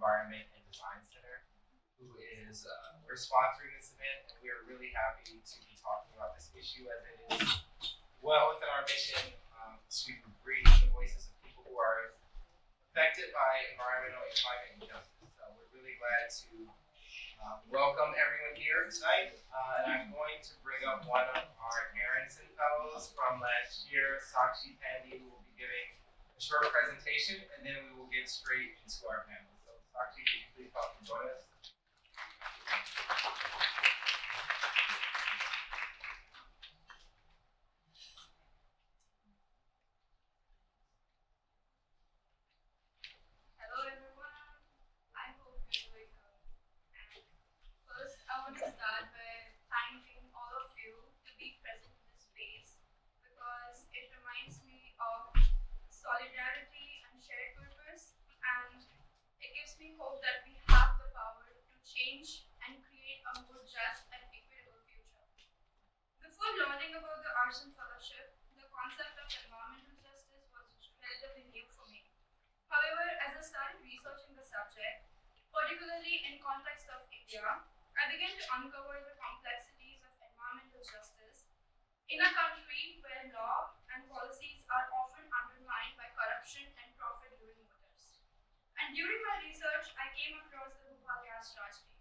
Environment and Design Center, who is we're sponsoring this event, and we are really happy to be talking about this issue as it is well within our mission to bring the voices of people who are affected by environmental and climate injustice. So we're really glad to welcome everyone here tonight, and I'm going to bring up one of our Aronson Fellows from last year, Sakshi Pandey, who will be giving a short presentation, and then we will get straight into our panel. So Sakshi, could you please come and join us? Hello everyone, I hope you're doing good. First, I want to start by thanking all of you to be present in this space because it reminds me of solidarity and shared purpose, and it gives me hope that we have the power to change and create a more just and equitable future. Before learning about the Arson Fellowship, the concept of environmental justice was relatively new for me. However, as I started researching the subject, particularly in context of India, I began to uncover the complexities of environmental justice in a country where law and policies are often undermined by corruption and profit-driven motives. And during my research, I came across the Bhopal gas tragedy.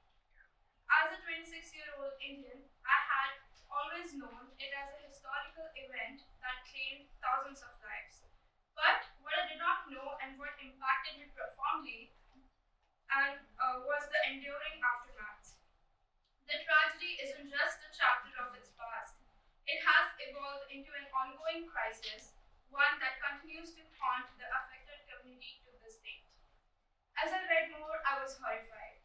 As a 26-year-old Indian, I had always known it as a historical event that claimed thousands of lives. But what I did not know and what impacted me profoundly was the enduring aftermath. The tragedy isn't just a chapter of its past. It has evolved into an ongoing crisis, one that continues to haunt the affected community to this date. As I read more, I was horrified.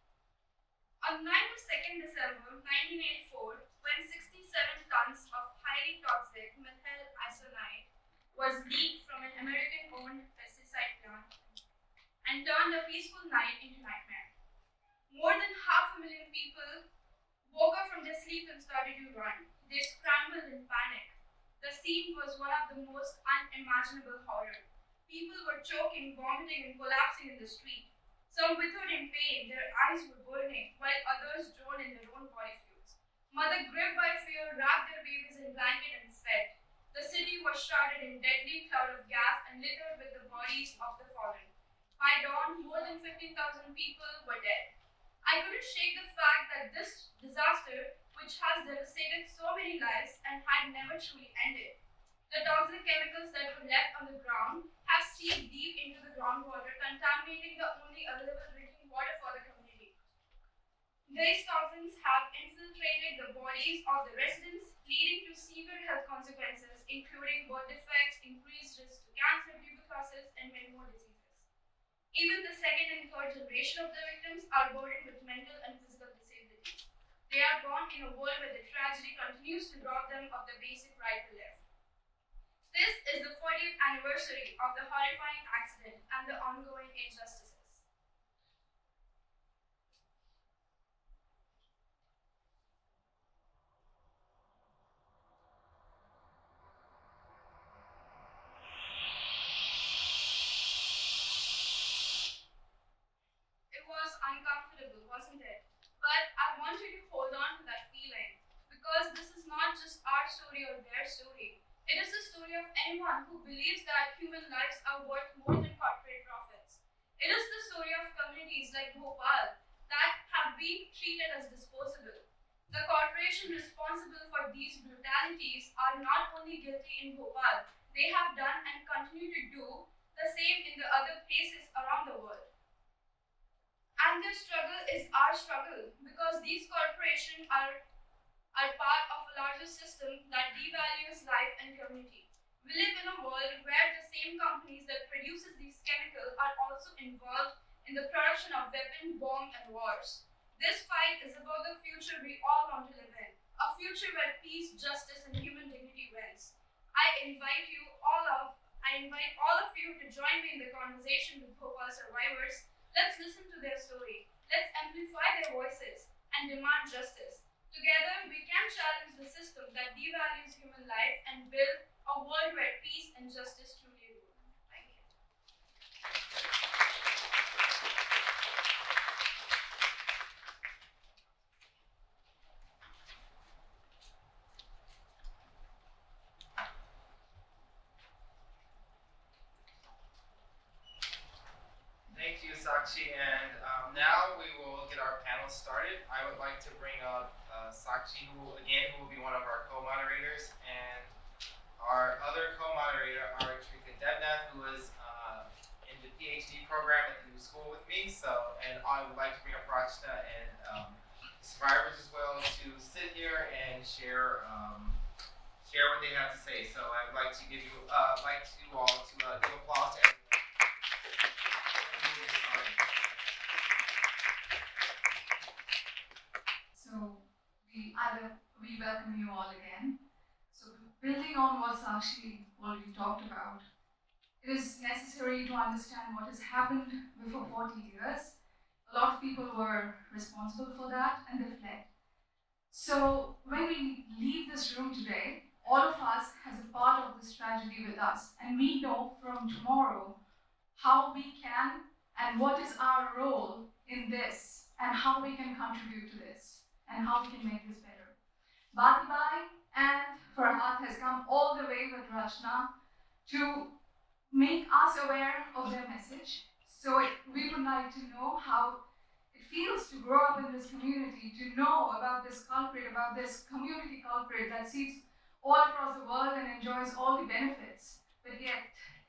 On 2nd December 1984, when 67 tons of highly toxic methyl isonide was leaked from an American-owned pesticide plant and turned a peaceful night into nightmare. More than 500,000 people woke up from their sleep and started to run. They scrambled in panic. The scene was one of the most unimaginable horror. People were choking, vomiting, and collapsing in the street. Some withered in pain, their eyes were burning, while others drowned in their own body fluids. Mothers, gripped by fear, wrapped their babies in blankets and fled. The city was shrouded in deadly cloud of gas and littered with the bodies of the fallen. By dawn, more than 15,000 people were dead. I couldn't shake the fact that this disaster, which has devastated so many lives and had never truly ended. The toxic chemicals that were left on the ground have seeped deep into the groundwater, contaminating the only available drinking water for the community. These toxins have infiltrated the bodies of the residents, leading to severe health consequences, including birth defects, increased risk to cancer, tuberculosis, and many more diseases. Even the second and third generation of the victims are burdened with mental and physical disabilities. They are born in a world where the tragedy continues to rob them of the basic right to live. This is the 40th anniversary of the horrifying accident and the ongoing injustices. It was uncomfortable, wasn't it? But I want you to hold on to that feeling because this is not just our story or their story. It is the story of anyone who believes that human lives are worth more than corporate profits. It is the story of communities like Bhopal that have been treated as disposable. The corporation responsible for these brutalities are not only guilty in Bhopal, they have done and continue to do the same in the other places around the world. And their struggle is our struggle because these corporations are part of a larger system that devalues life and community. We live in a world where the same companies that produces these chemicals are also involved in the production of weapons, bombs, and wars. This fight is about the future we all want to live in, a future where peace, justice, and human dignity wins. I invite all of you to join me in the conversation with Bhopal survivors. Let's listen to their story. Let's amplify their voices and demand justice. Together, we can challenge the system that devalues human life and build a world where peace and justice truly rule. Thank you. Thank you, Sakshi. And now we will get our panel started. I would like to bring up Sakshi, who will be one of our co-moderators, and our other co-moderator, our Trika Debnath, who is in the PhD program at the new school with me. So, and I would like to bring up Rachna and the survivors as well to sit here and share what they have to say. So, I'd like to give you, like you all to give applause to everyone. So we welcome you all again. So building on what Sakshi already talked about, it is necessary to understand what has happened before 40 years. A lot of people were responsible for that and they fled. So when we leave this room today, all of us has a part of this tragedy with us, and we know from tomorrow how we can and what is our role in this and how we can contribute to this and how we can make this better. Batibai and Farhat has come all the way with Rachna to make us aware of their message. So we would like to know how it feels to grow up in this community, to know about this culprit, about this community culprit that sees all across the world and enjoys all the benefits, but yet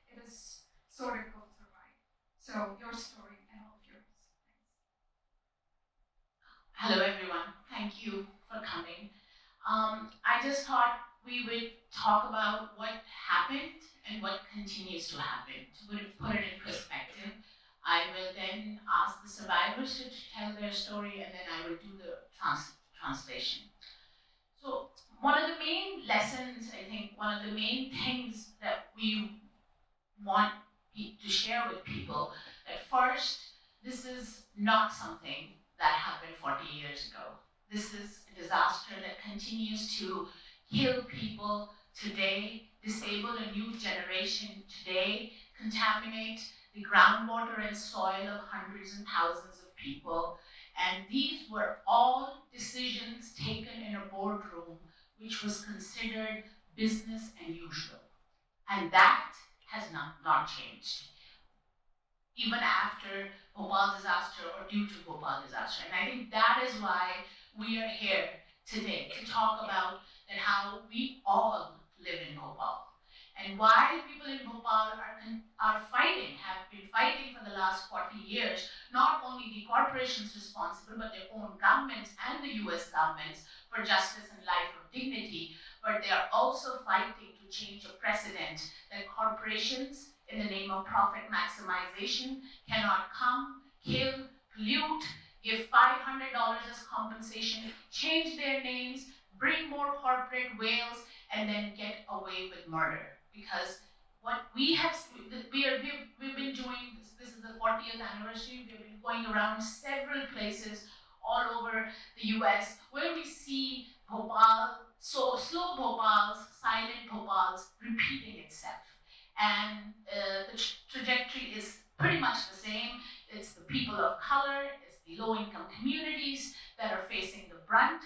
it is so difficult to survive. So your story and all of yours. Thanks. Hello everyone, thank you for coming. I just thought we would talk about what happened and what continues to happen. To put it in perspective, I will then ask the survivors to tell their story, and then I will do the translation. So one of the main lessons, I think, one of the main things that we want to share with people, that first, this is not something that happened 40 years ago. This is a disaster that continues to kill people today, disable a new generation today, contaminate the groundwater and soil of hundreds and thousands of people. And these were all decisions taken in a boardroom which was considered business as usual. And that has not changed, even after Bhopal disaster or due to Bhopal disaster. And I think that is why we are here today, to talk about that how we all live in Bhopal. And why people in Bhopal have been fighting for the last 40 years, not only the corporations responsible, but their own governments and the US governments for justice and life of dignity, but they are also fighting to change a precedent that corporations, in the name of profit maximization, cannot come, kill, pollute, give $500 as compensation, change their names, bring more corporate whales, and then get away with murder. Because what we have, we've been doing, this is the 40th anniversary, we've been going around several places all over the US where we see Bhopal, so slow Bhopals, silent Bhopals repeating itself. And the trajectory is pretty much the same. It's the people of color, it's the low-income communities that are facing the brunt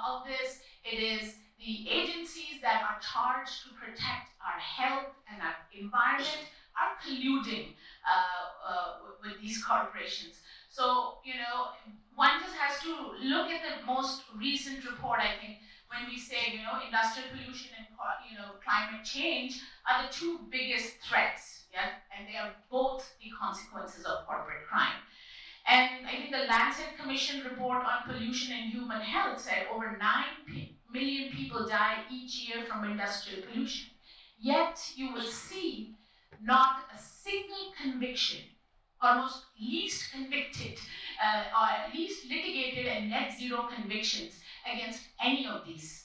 of this. It is the agencies that are charged to protect our health and our environment are colluding with these corporations. So, one just has to look at the most recent report, I think, when we say, industrial pollution and, climate change are the two biggest threats, yeah? And they are both the consequences of corporate crime. And I think the Lancet Commission report on pollution and human health said over 9 million people die each year from industrial pollution. Yet you will see not a single conviction, almost least convicted, or at least litigated and net zero convictions against any of these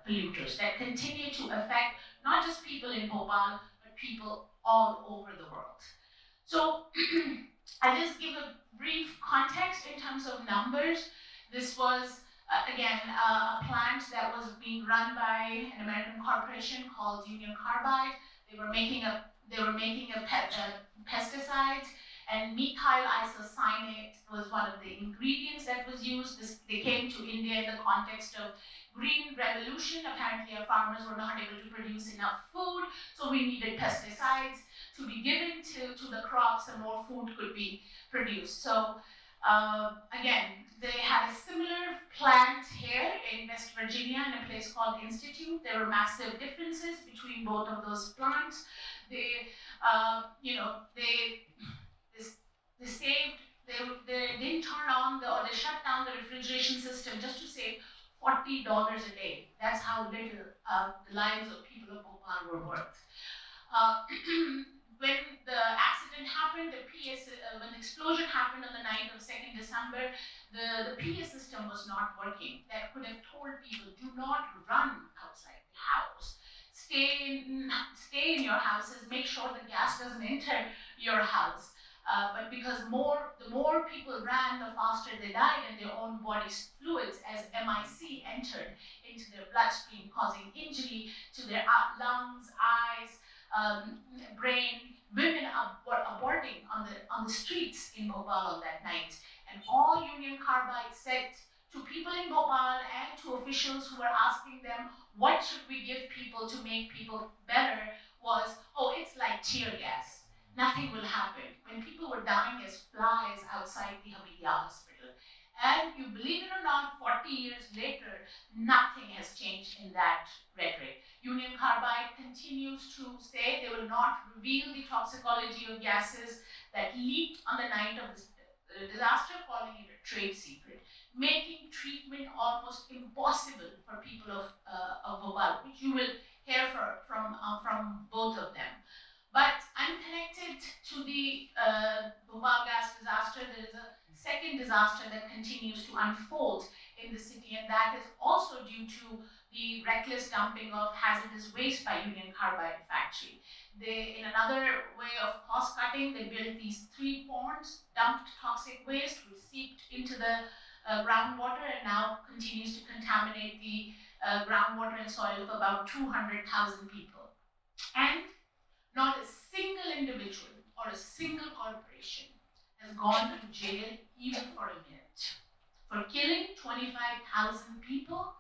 polluters that continue to affect not just people in Bhopal, but people all over the world. So I'll just give a brief context in terms of numbers. This was, again, a plant that was being run by an American corporation called Union Carbide. They were making a pesticides, and methyl isocyanate was one of the ingredients that was used. They came to India in the context of Green Revolution. Apparently our farmers were not able to produce enough food, so we needed pesticides to be given to the crops and more food could be produced. So again, they had a similar plant here in West Virginia in a place called Institute. There were massive differences between both of those plants. They, they saved, they didn't turn on or they shut down the refrigeration system just to save $40 a day. That's how little the lives of people of Bhopal were worth. When the accident happened, when the explosion happened on the night of 2nd December, the PA system was not working. That could have told people, do not run outside the house. Stay in your houses, make sure the gas doesn't enter your house. But because the more people ran, the faster they died, and their own body fluids as MIC entered into their bloodstream, causing injury to their lungs, eyes, brain. Women were aborting on the streets in Bhopal on that night. And all Union Carbide said to people in Bhopal and to officials who were asking them, what should we give people to make people better, was, oh, it's like tear gas. Nothing will happen. When people were dying as flies outside the Hamidiyya hospital. And you believe it or not, 40 years later, nothing has changed in that rhetoric. Union Carbide continues to say they will not reveal the toxicology of gases that leaked on the night of the disaster, calling it a trade secret, making treatment almost impossible for people of Bhopal, which you will hear from both of them. But unconnected to the Bhopal gas disaster, there is a second disaster that continues to unfold in the city, and that is also due to the reckless dumping of hazardous waste by Union Carbide factory. In another way of cost cutting, they built these 3 ponds, dumped toxic waste, which seeped into the groundwater and now continues to contaminate the groundwater and soil of about 200,000 people. And not a single individual or a single corporation has gone to jail even for a minute for killing 25,000 people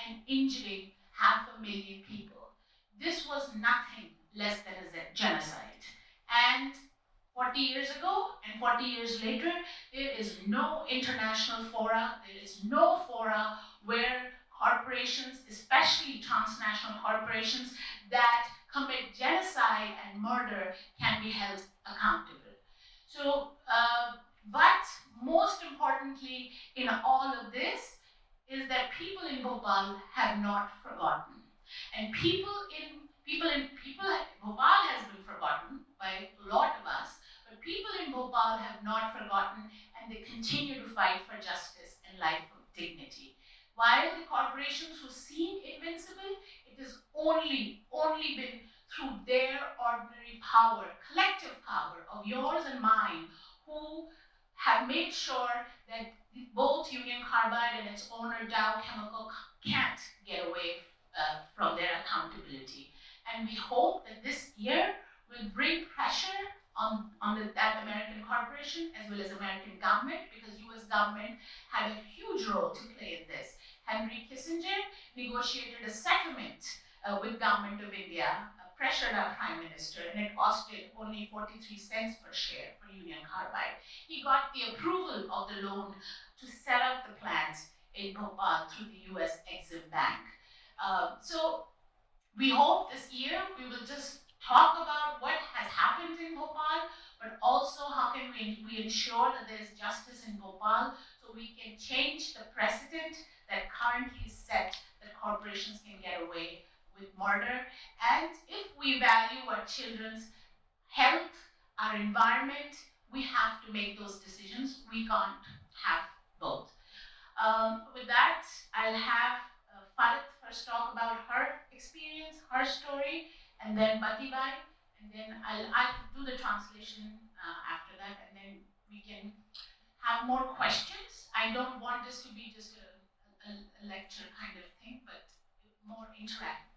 and injuring 500,000 people. This was nothing less than a genocide. And 40 years ago and 40 years later, there is no international fora, there is no fora where corporations, especially transnational corporations that commit genocide and murder, can be held accountable. So, but most importantly in all of this is that people in Bhopal have not forgotten. And Bhopal has been forgotten by a lot of us, but people in Bhopal have not forgotten, and they continue to fight for justice and life of dignity. While the corporations who seem invincible, it has only been through their ordinary power, collective power of yours and mine, who have made sure that both Union Carbide and its owner Dow Chemical can't get away from their accountability. And we hope that this year will bring pressure on that American corporation as well as American government, because US government had a huge role to play in this. Henry Kissinger negotiated a settlement with government of India, pressured our prime minister, and it costed only 43 cents per share for Union Carbide. He got the approval of the loan to set up the plant in Bhopal through the US Exim Bank. So we hope this year we will just talk about what has happened in Bhopal, but also how can we ensure that there is justice in Bhopal so we can change the precedent that currently is set that corporations can get away with murder. And if we value our children's health, our environment, we have to make those decisions. We can't have both. With that, I'll have Farid first talk about her experience, her story, and then Batibai, and then I'll do the translation after that, and then we can have more questions. I don't want this to be just a lecture kind of thing, but more interactive.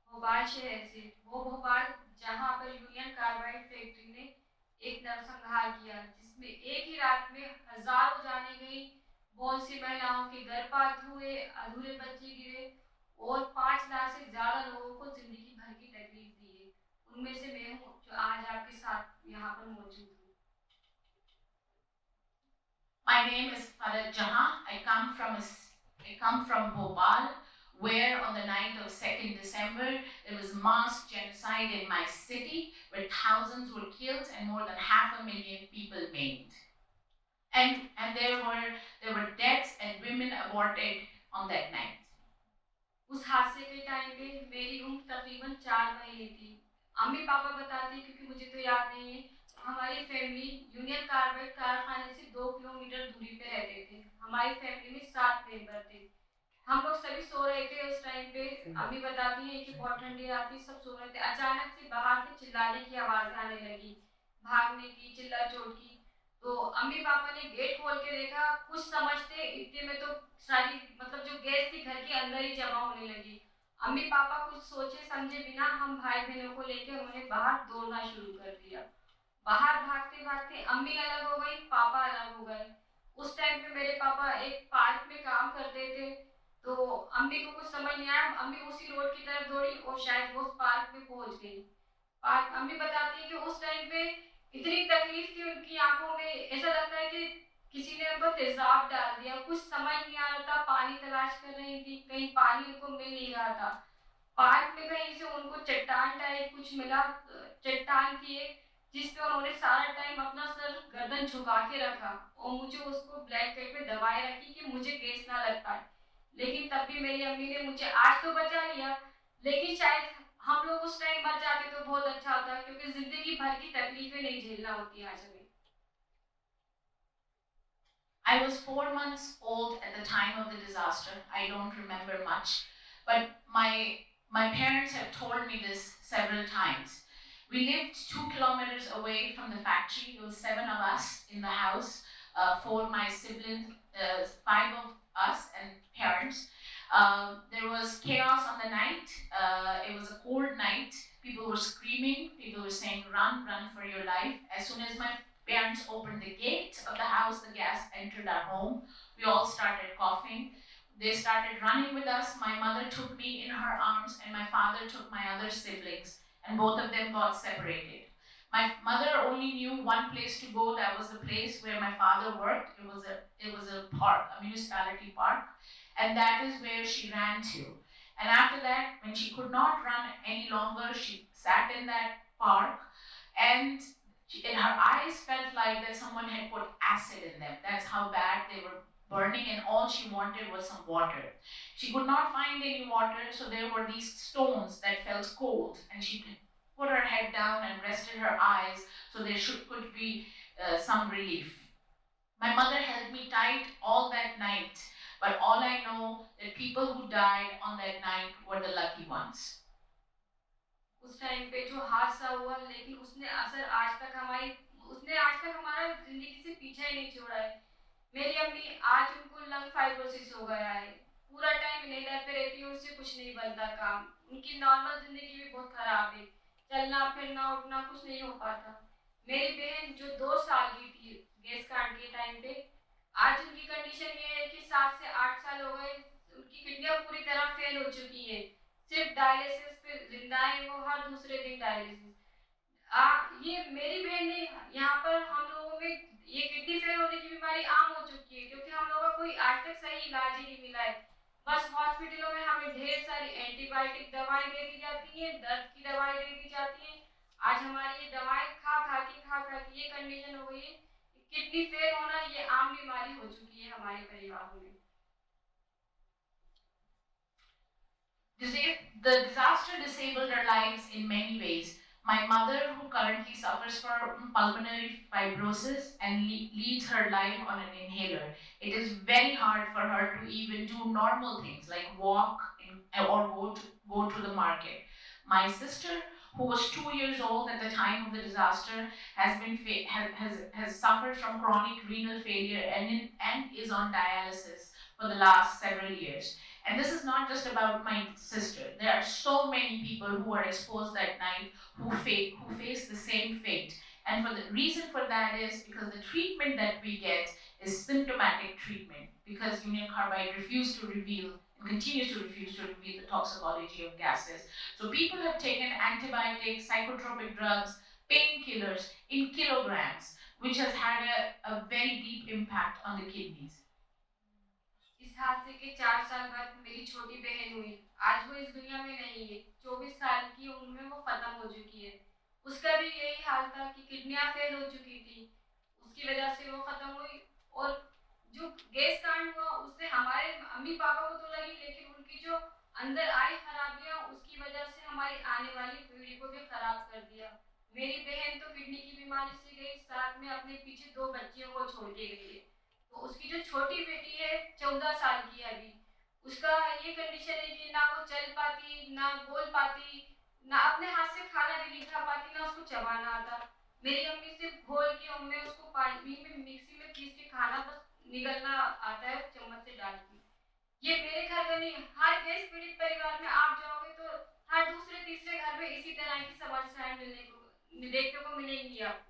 Bhopal शहर से वो भोपाल जहाँ पर union carbide factory ने एक नरसंहार किया, जिसमें एक ही रात में हजारों जाने गई, बहुत सी महिलाओं के गर्भपात हुए, अधूरे बच्चे गिरे और 5 लाख से ज्यादा लोगों को जिंदगी भर की तकलीफ दी है। उनमें से मैं हूँ जो आज आपके साथ यहाँ पर मौजूद हूँ। My name is Farad Jahan. I come from Bhopal, where on the night of 2nd December, there was mass genocide in my city, where thousands were killed and more than 500,000 people maimed. And there were deaths and women aborted on that night. उस हादसे के time पे मेरी उम्र तकरीबन 4 महीने थी। अम्मी पापा बताते, क्योंकि मुझे तो याद नहीं है, हमारी फैमिली यूनियन कार्बाइड कारखाने से 2 किलोमीटर दूरी पे रहते थे। हमारी फैमिली में 7 मेंबर थे। हम लोग सभी सो रहे थे उस टाइम पे। अम्मी बताती हैं कि बहुत ठंडी रात थी, सब सो रहे थे। अचानक से बाहर से चिल्लाने की आवाज आने लगी, भागने की, चिल्ला चोट की। तो अम्मी पापा ने गेट खोल के देखा, कुछ समझते इतने में तो सारी मतलब जो गैस थी घर के अंदर ही जमा होने लगी। अम्मी पापा कुछ सोचे समझे बिना हम भाई बहनों को लेकर उन्होंने बाहर दौड़ना शुरू कर दिया। बाहर भागते भागते अम्मी अलग हो गई, पापा अलग हो गए। उस टाइम पे मेरे पापा एक पार्क में काम करते थे, तो अम्मी को कुछ समझ नहीं आया। अम्मी उसी रोड की तरफ दौड़ी और शायद वो उस पार्क में पहुंच गई। पार्क अम्मी बताती है कि उस टाइम पे इतनी तकलीफ थी उनकी आंखों में, ऐसा लगता है कि किसी ने उनको तेजाब डाल दिया। कुछ समझ नहीं आ रहा था, पानी तलाश कर रही थी, कहीं पानी उनको मिल नहीं रहा था। पार्क में कहीं से उनको चट्टान टाइप कुछ मिला, चट्टान थी एक, जिस पे उन्होंने सारा टाइम अपना सर गर्दन झुका के रखा और मुझे उसको ब्लैंकेट में दबाए रखी कि मुझे गैस ना लग पाए। लेकिन तब भी मेरी अम्मी ने मुझे आज तो बचा लिया, लेकिन शायद हम लोग उस टाइम मर जाते तो बहुत अच्छा होता, क्योंकि जिंदगी भर की तकलीफें नहीं झेलना होती आज हमें। I was 4 months old at the time of the disaster. I don't remember much, but my parents have told me this several times. We lived 2 kilometers away from the factory. There was 7 of us in the house, 4 my siblings, 5 of us and parents. There was chaos on the night. It was a cold night. People were screaming. People were saying, "Run, run for your life." As soon as my parents opened the gate of the house, the gas entered our home. We all started coughing. They started running with us. My mother took me in her arms, and my father took my other siblings, and both of them got separated. My mother only knew one place to go. That was the place where my father worked. It was a park, a municipality park, and that is where she ran to. And after that, when she could not run any longer, she sat in that park, and in her eyes felt like that someone had put acid in them. That's how bad they were burning, and all she wanted was some water. She could not find any water, so there were these stones that felt cold, and she put her head down and rested her eyes so there could be some relief. My mother held me tight all that night, but all I know that people who died on that night were the lucky ones. उस time पे जो हादसा हुआ, लेकिन उसने आज तक हमारा जिंदगी से पीछा ही नहीं छोड़ा है। मेरी अम्मी आज उनको लंग फाइब्रोसिस हो गया है, पूरा टाइम इनहेलर पे रहती है, उनसे कुछ नहीं बनता काम। उनकी नॉर्मल जिंदगी भी बहुत खराब है, चलना फिरना उठना कुछ नहीं हो पाता। मेरी बहन जो 2 साल की थी गैस कांड के टाइम पे, आज उनकी कंडीशन ये है कि 7 से 8 साल हो गए, उनकी किडनियां पूरी तरह फेल हो चुकी है, सिर्फ डायलिसिस पे जिंदा है वो, हर दूसरे दिन डायलिसिस। ये मेरी बहन ने यहाँ पर हम लोगों में ये किडनी फेल होने की बीमारी आम हो चुकी है, क्योंकि हम लोगों का कोई आज तक सही इलाज ही नहीं मिला है। बस हॉस्पिटलों में हमें ढेर सारी एंटीबायोटिक दवाएं दे दी जाती हैं, दर्द की दवाएं दे दी जाती हैं। आज हमारी ये दवाएं खा खा के ये कंडीशन हो गई है, किडनी फेल होना ये आम बीमारी हो चुकी है हमारे परिवारों में। The disaster disabled our lives in many ways. My mother, who currently suffers from pulmonary fibrosis and leads her life on an inhaler, it is very hard for her to even do normal things like walk or go to the market. My sister, who was 2 years old at the time of the disaster, has suffered from chronic renal failure and is on dialysis for the last several years. And this is not just about my sister. There are so many people who are exposed that night who face the same fate. And for the reason for that is because the treatment that we get is symptomatic treatment, because Union Carbide refused to reveal and continues to refuse to reveal the toxicology of gases. So people have taken antibiotics, psychotropic drugs, painkillers in kilograms, which has had a very deep impact on the kidneys. इस हादसे के 4 साल बाद मेरी छोटी बहन हुई। आज वो इस दुनिया में नहीं है। 24 साल की उम्र में वो खत्म हो चुकी है। उसका भी यही हाल था कि किडनियां फेल हो चुकी थी, उसकी वजह से वो खत्म हुई। और जो गैस कांड हुआ उससे हमारे अम्मी पापा को तो लगी, लेकिन उनकी जो अंदर आई खराबियां, उसकी वजह से हमारी आने वाली पीढ़ी को भी खराब कर दिया। मेरी बहन तो किडनी की बीमारी से गई, साथ में अपने पीछे 2 बच्चियों को छोड़ के गई है। तो उसकी जो छोटी बेटी है 14 साल की है अभी, उसका ये कंडीशन है कि ना वो चल पाती, ना बोल पाती, ना अपने हाथ से खाना भी नहीं खा पाती, ना उसको चबाना आता। मेरी अम्मी से घोल के अम्मी उसको पानी में मिक्सी में पीस के खाना बस निगलना आता है चम्मच से डाल के। ये मेरे घर का नहीं, हर गैस पीड़ित परिवार में आप जाओगे तो हर दूसरे तीसरे घर में इसी तरह की समस्याएं देखने को मिलेंगी आपको।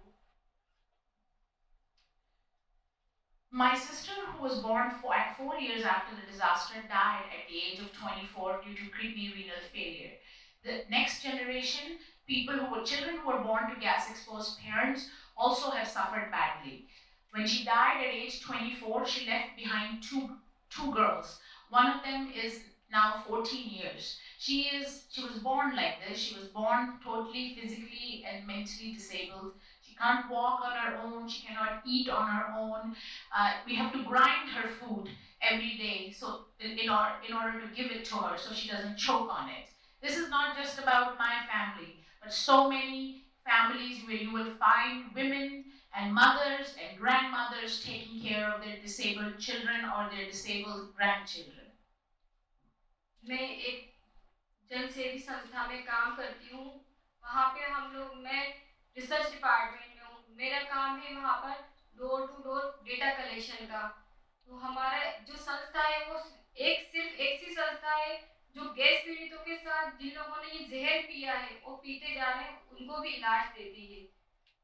My sister, who was born at 4 years after the disaster, died at the age of 24 due to kidney renal failure. The next generation, children who were born to gas exposed parents, also have suffered badly. When she died at age 24, she left behind two girls. One of them is now 14 years. She was born like this. She was born totally physically and mentally disabled. She can't walk on her own. She cannot eat on her own. We have to grind her food every day, so in order to give it to her so she doesn't choke on it. This is not just about my family, but so many families where you will find women and mothers and grandmothers taking care of their disabled children or their disabled grandchildren. मैं एक जनसेवी संस्था में काम करती हूँ। वहाँ पे मैं रिसर्च डिपार्टमेंट में हूँ। मेरा काम है वहाँ पर door to door data collection का। तो हमारा जो संस्था है वो सिर्फ एक सी संस्था है जो गैस पीड़ितों के साथ जिन लोगों ने ये जहर पिया है और पीते जा रहे हैं उनको भी इलाज देती है।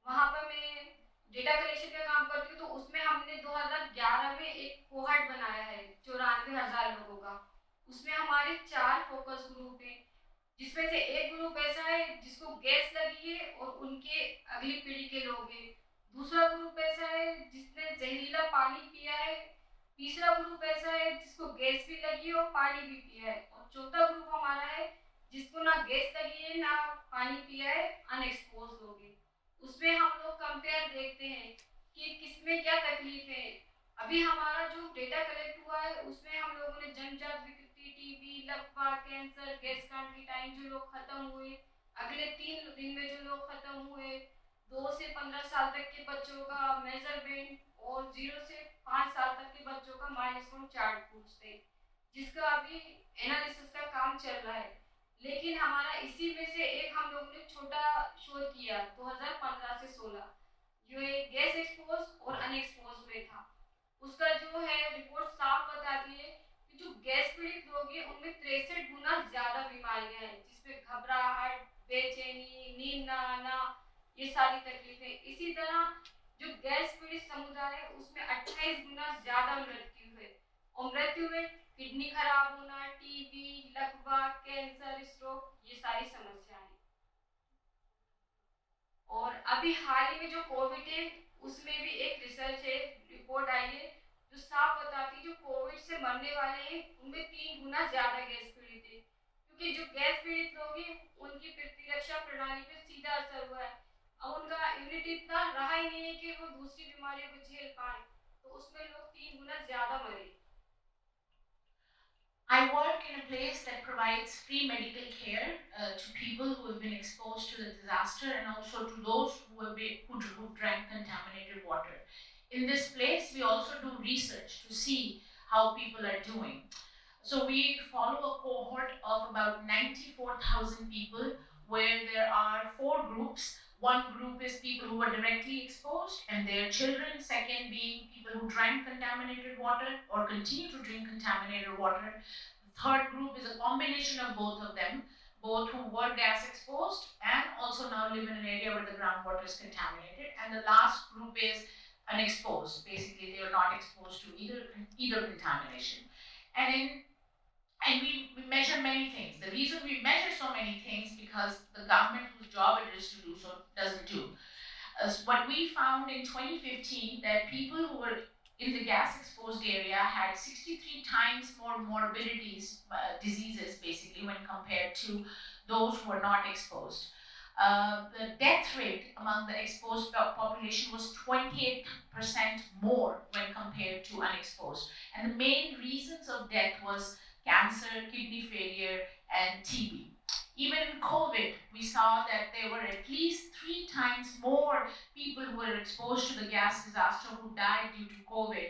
वहाँ पर मैं डेटा कलेक्शन का काम करती हूँ। तो उसमें हमने 2011 में एक कोहर्ट बनाया है 94,000 लोगों का। उसमें हमारे 4 फोकस ग्रुप हैं, जिसमें से एक ग्रुप ऐसा है जिसको गैस लगी है और उनके अगली पीढ़ी के लोग हैं। दूसरा ग्रुप ऐसा है जिसने जहरीला पानी पिया है। तीसरा ग्रुप ऐसा है जिसको गैस भी लगी है और पानी भी पिया है। और चौथा ग्रुप हमारा है जिसको ना गैस लगी है ना पानी पिया है, अनएक्सपोज लोग हैं। उसमें हम लोग कंपेयर देखते हैं कि किसमें क्या तकलीफ है। अभी हमारा जो डेटा कलेक्ट हुआ है उसमें हम लोगों ने जन्मजात विकृति, टीबी, लकवा, कैंसर, गैस कांड के टाइम जो लोग खत्म हुए, अगले 3 दिन में जो लोग खत्म हुए, 2 से 15 साल तक के बच्चों का मेजरमेंट और 0 से 5 साल तक के बच्चों का माइलस्टोन चार्ट पूछते हैं, जिसका अभी एनालिसिस का काम चल रहा है। लेकिन हमारा इसी में से एक हम लोगों ने छोटा शोध किया 2015 से 16, जो एक गैस एक्सपोज और अनएक्सपोज में था। उसका जो है रिपोर्ट साफ बताती है कि जो गैस पीड़ित लोग हैं उनमें 63 गुना ज्यादा बीमारियां हैं, जिसमें घबराहट, बेचैनी, नींद न आना, ये सारी तकलीफें। इसी तरह जो गैस पीड़ित समुदाय है उसमें 28 गुना ज्यादा मृत्यु है। और मृत्यु में किडनी खराब होना, टीबी, लकवा, कैंसर, स्ट्रोक, ये सारी समस्याएं। और अभी हाल ही में जो कोविड है उसमें भी एक रिसर्च है, रिपोर्ट आई है जो साफ बताती है जो कोविड से मरने वाले हैं उनमें 3 गुना ज्यादा गैस पीड़ित है। क्योंकि जो गैस पीड़ित लोग हैं उनकी प्रतिरक्षा प्रणाली पे सीधा असर हुआ है। अब उनका इम्यूनिटी इतना रहा ही नहीं है कि वो दूसरी बीमारियों को झेल पाए, तो उसमें लोग 3 गुना ज्यादा मरे। I work in a place that provides free medical care to people who have been exposed to the disaster and also to those who drank contaminated water. In this place, we also do research to see how people are doing. So we follow a cohort of about 94,000 people where there are 4 groups. One group is people who were directly exposed and their children, second being people who drank contaminated water or continue to drink contaminated water. The third group is a combination of both of them. both who were gas exposed and also now live in an area where the groundwater is contaminated. And the last group is unexposed. Basically, they are not exposed to either contamination. And we measure many things. The reason we measure so many things because the government whose job it is to do so doesn't do. What we found in 2015 that people who were in the gas exposed area had 63 times more morbidities, diseases basically, when compared to those who were not exposed. The death rate among the exposed population was 28% more when compared to unexposed. And the main reasons of death was cancer, kidney failure, and TB. Even in COVID, we saw that there were at least 3 times more people who were exposed to the gas disaster who died due to COVID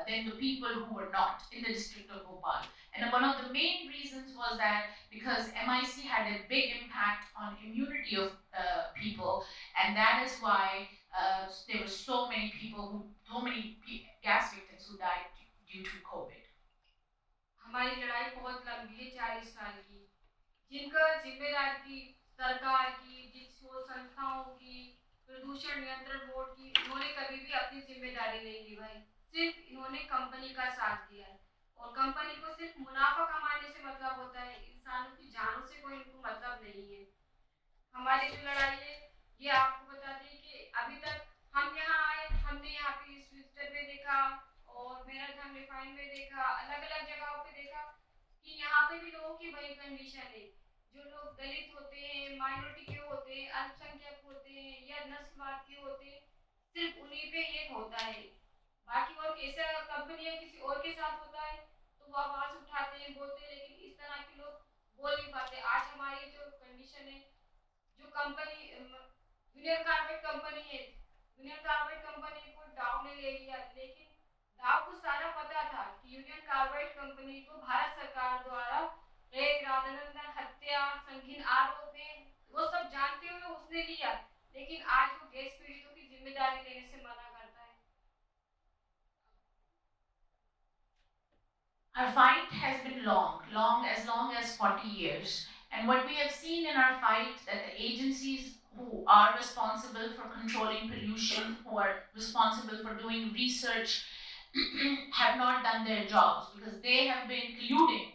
than the people who were not in the district of Bhopal. And one of the main reasons was that because MIC had a big impact on immunity of people, and that is why there were so many gas victims who died due to COVID. हमारी लड़ाई बहुत लंबी है 40 साल की, जिनका जिम्मेदार की सरकार की, जिसको संस्थाओं की, प्रदूषण नियंत्रण बोर्ड की, इन्होंने कभी भी अपनी जिम्मेदारी नहीं निभाई। सिर्फ इन्होंने कंपनी का साथ दिया है और कंपनी को सिर्फ मुनाफा कमाने से मतलब होता है, इंसानों की जानों से कोई इनको मतलब नहीं है। हमारी जो लड़ाई है ये आपको बता दें कि अभी तक हम यहाँ आए, हमने यहाँ पे स्विट्जरलैंड में देखा और मैराथन रिफाइन में देखा, अलग अलग जगहों पे देखा कि यहाँ पे भी लोगों की वही कंडीशन है। जो लोग दलित होते हैं, माइनॉरिटी के होते हैं, अल्पसंख्यक होते हैं या नस्लवाद के होते हैं, सिर्फ उन्हीं पे ये होता है। बाकी और कैसा कंपनियां किसी और के साथ होता है तो वो आवाज उठाते हैं, बोलते हैं, लेकिन इस तरह के लोग बोल नहीं पाते। आज हमारी जो कंडीशन है, जो कंपनी यूनियन कार्बाइड कंपनी है, यूनियन कार्बाइड कंपनी को डाउ ने ले लिया, लेकिन डाउ को सारा पता था कि यूनियन कार्बाइड कंपनी को भारत सरकार द्वारा रेप, राजनंदन, हत्या, संगीन आरोप है, वो सब जानते हुए उसने लिया, लेकिन आज वो गैस पीड़ितों की जिम्मेदारी लेने से मना करता है। Our fight has been as long as 40 years. And what we have seen in our fight that the agencies who are responsible for controlling pollution, who are responsible for doing research, have not done their jobs because they have been colluding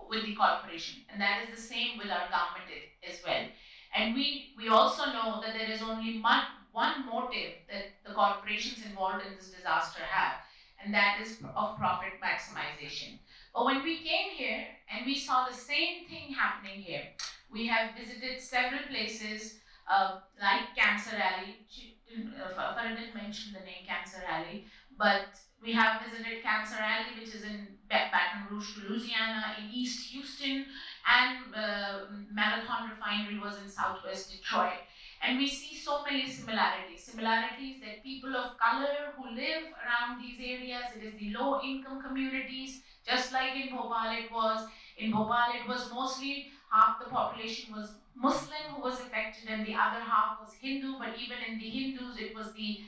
with the corporation. And that is the same with our government as well. And we also know that there is only one motive that the corporations involved in this disaster have, and that is of profit maximization. But when we came here and we saw the same thing happening here, we have visited several places like Cancer Alley. Farah didn't mention the name Cancer Alley, but we have visited Cancer Alley, which is in Baton Rouge, Louisiana, in East Houston, and Marathon Refinery was in Southwest Detroit. And we see so many similarities that people of color who live around these areas, it is the low income communities, just like in Bhopal it was. In Bhopal it was mostly half the population was Muslim who was affected and the other half was Hindu, but even in the Hindus it was the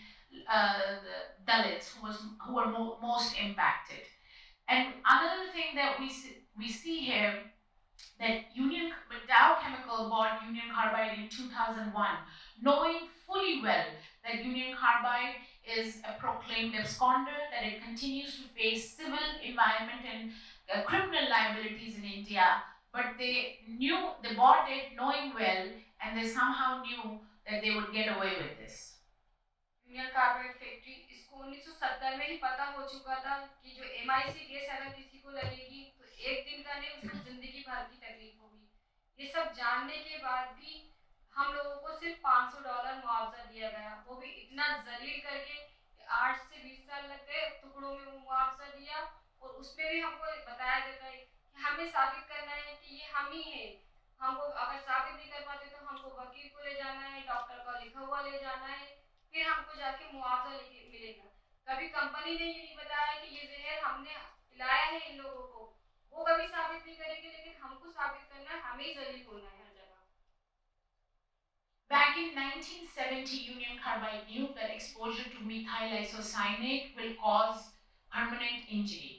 Dalits who were most impacted. And another thing that we see here, that Dow Chemical bought Union Carbide in 2001, knowing fully well that Union Carbide is a proclaimed absconder, that it continues to face civil, environment, and criminal liabilities in India. But they bought it knowing well, and they somehow knew that they would get away with this. Union carbide factory, इसको 1970 में ही पता हो चुका था कि जो MIC gas अगर किसी को लगेगी तो एक दिन का नहीं, उसको जिंदगी भर की तकलीफ होगी। ये सब जानने के बाद भी हम लोगों को सिर्फ $500 मुआवजा दिया गया, वो भी इतना जलील करके 8 से 20 साल लग गए टुकड़ों में वो मुआवजा दिया। और उसमें भी हमको बताया जाता है कि हमें साबित करना है कि ये हम ही हैं। हमको अगर साबित नहीं कर पाते तो हमको वकील को ले जाना है, डॉक्टर का लिखा हुआ ले जाना है, फिर हमको जाके मुआवजा मिलेगा। कभी कंपनी ने ये नहीं बताया कि ये जहर हमने पिलाया है इन लोगों को, वो कभी साबित नहीं करेंगे, लेकिन हमको साबित करना है, हमें ही जलील होना है हर जगह। Back in 1970, Union Carbide knew that exposure to methyl isocyanate will cause permanent injury.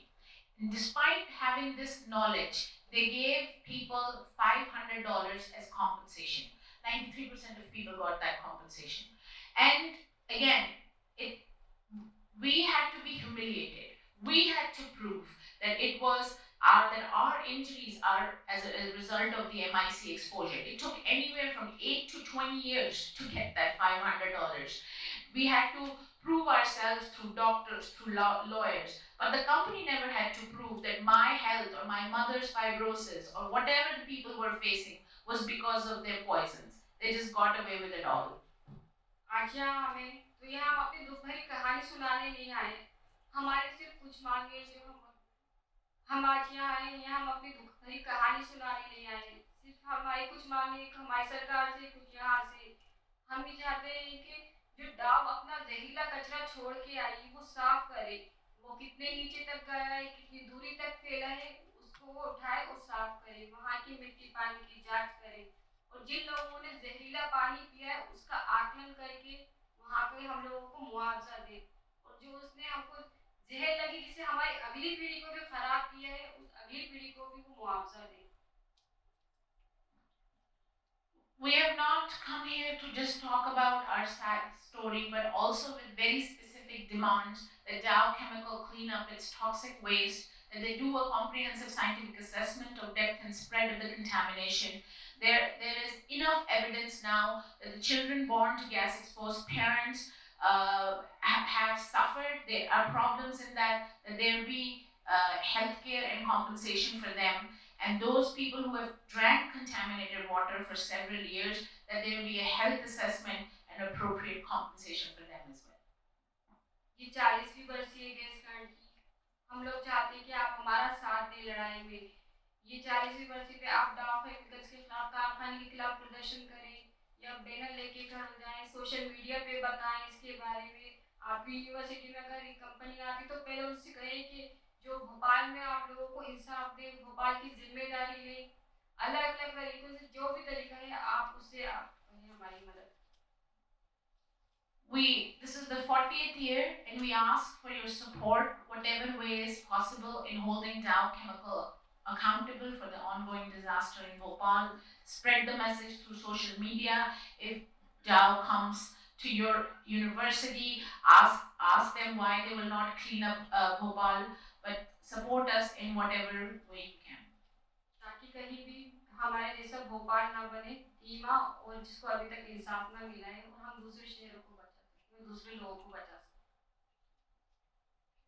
And despite having this knowledge, they gave people $500 as compensation. 93% of people got that compensation. And again, it, we had to be humiliated. We had to prove that it was that our injuries are as a result of the MIC exposure. It took anywhere from 8 to 20 years to get that $500. We had to prove ourselves through doctors, through lawyers. But the company never had to prove that my health or my mother's fibrosis or whatever the people were facing was because of their poisons. They just got away with it all. आज यहाँ हमें तो यहाँ हम अपनी दुख भरी कहानी सुनाने नहीं आए, हमारे सिर्फ कुछ मांगे जो हम आज यहाँ आए, यहाँ हम अपनी दुख भरी कहानी सुनाने नहीं आए, सिर्फ हमारी कुछ मांगे हमारी सरकार से, कुछ यहाँ से। हम भी चाहते हैं कि जो डाव अपना जहरीला कचरा छोड़ के आई वो साफ करे, वो कितने नीचे तक गया है, कितनी दूरी तक फैला है, उसको वो उठाए और साफ करे, वहाँ की मिट्टी पानी की जांच करे, और जिन लोगों ने जहरीला पानी पिया है उसका आकलन करके वहाँ पे हम लोगों को मुआवजा दे, और जो उसने हमको जहर लगी जिसे हमारी अगली पीढ़ी को जो खराब किया है उस अगली पीढ़ी को भी वो मुआवजा दे। We have not come here to just talk about our sad story, but also with very specific demands that Dow Chemical clean up its toxic waste, that they do a comprehensive scientific assessment of depth and spread of the contamination. There is enough evidence now that the children born to gas-exposed parents have suffered. There are problems in that there be healthcare and compensation for them. And those people who have drank contaminated water for several years, that there will be a health assessment and appropriate compensation for them as well. ये 40वीं वर्षीय gas कांड की हम लोग चाहते हैं कि आप हमारा साथ दें लड़ाई में। ये 40वीं वर्षीय पे आप डाव केमिकल्स के खिलाफ, कारखाने के खिलाफ प्रदर्शन करें या बैनर लेके खड़े जाएं, सोशल मीडिया पे बताएं इसके बारे में। आपकी यूनिवर्सिटी में अगर एक कंपनी आती तो पहले उससे कहें कि जो भोपाल में आप लोगों को इंसाफ दे, भोपाल की जिम्मेदारी ले, अलग अलग तरीकों से जो भी तरीका है आप उससे हमारी मदद। This is the 40th year, and we ask for your support, whatever way is possible, in holding Dow Chemical accountable for the ongoing disaster in Bhopal. Spread the message through social media. If Dow comes to your university, ask them why they will not clean up Bhopal, but support us in whatever way you can. ताकि कहीं भी हमारे जैसा भोपाल ना बने, धीमा और जिसको अभी तक इंसाफ ना मिला है, और हम दूसरे शहरों को बचा सकें, दूसरे लोगों को बचा सकें।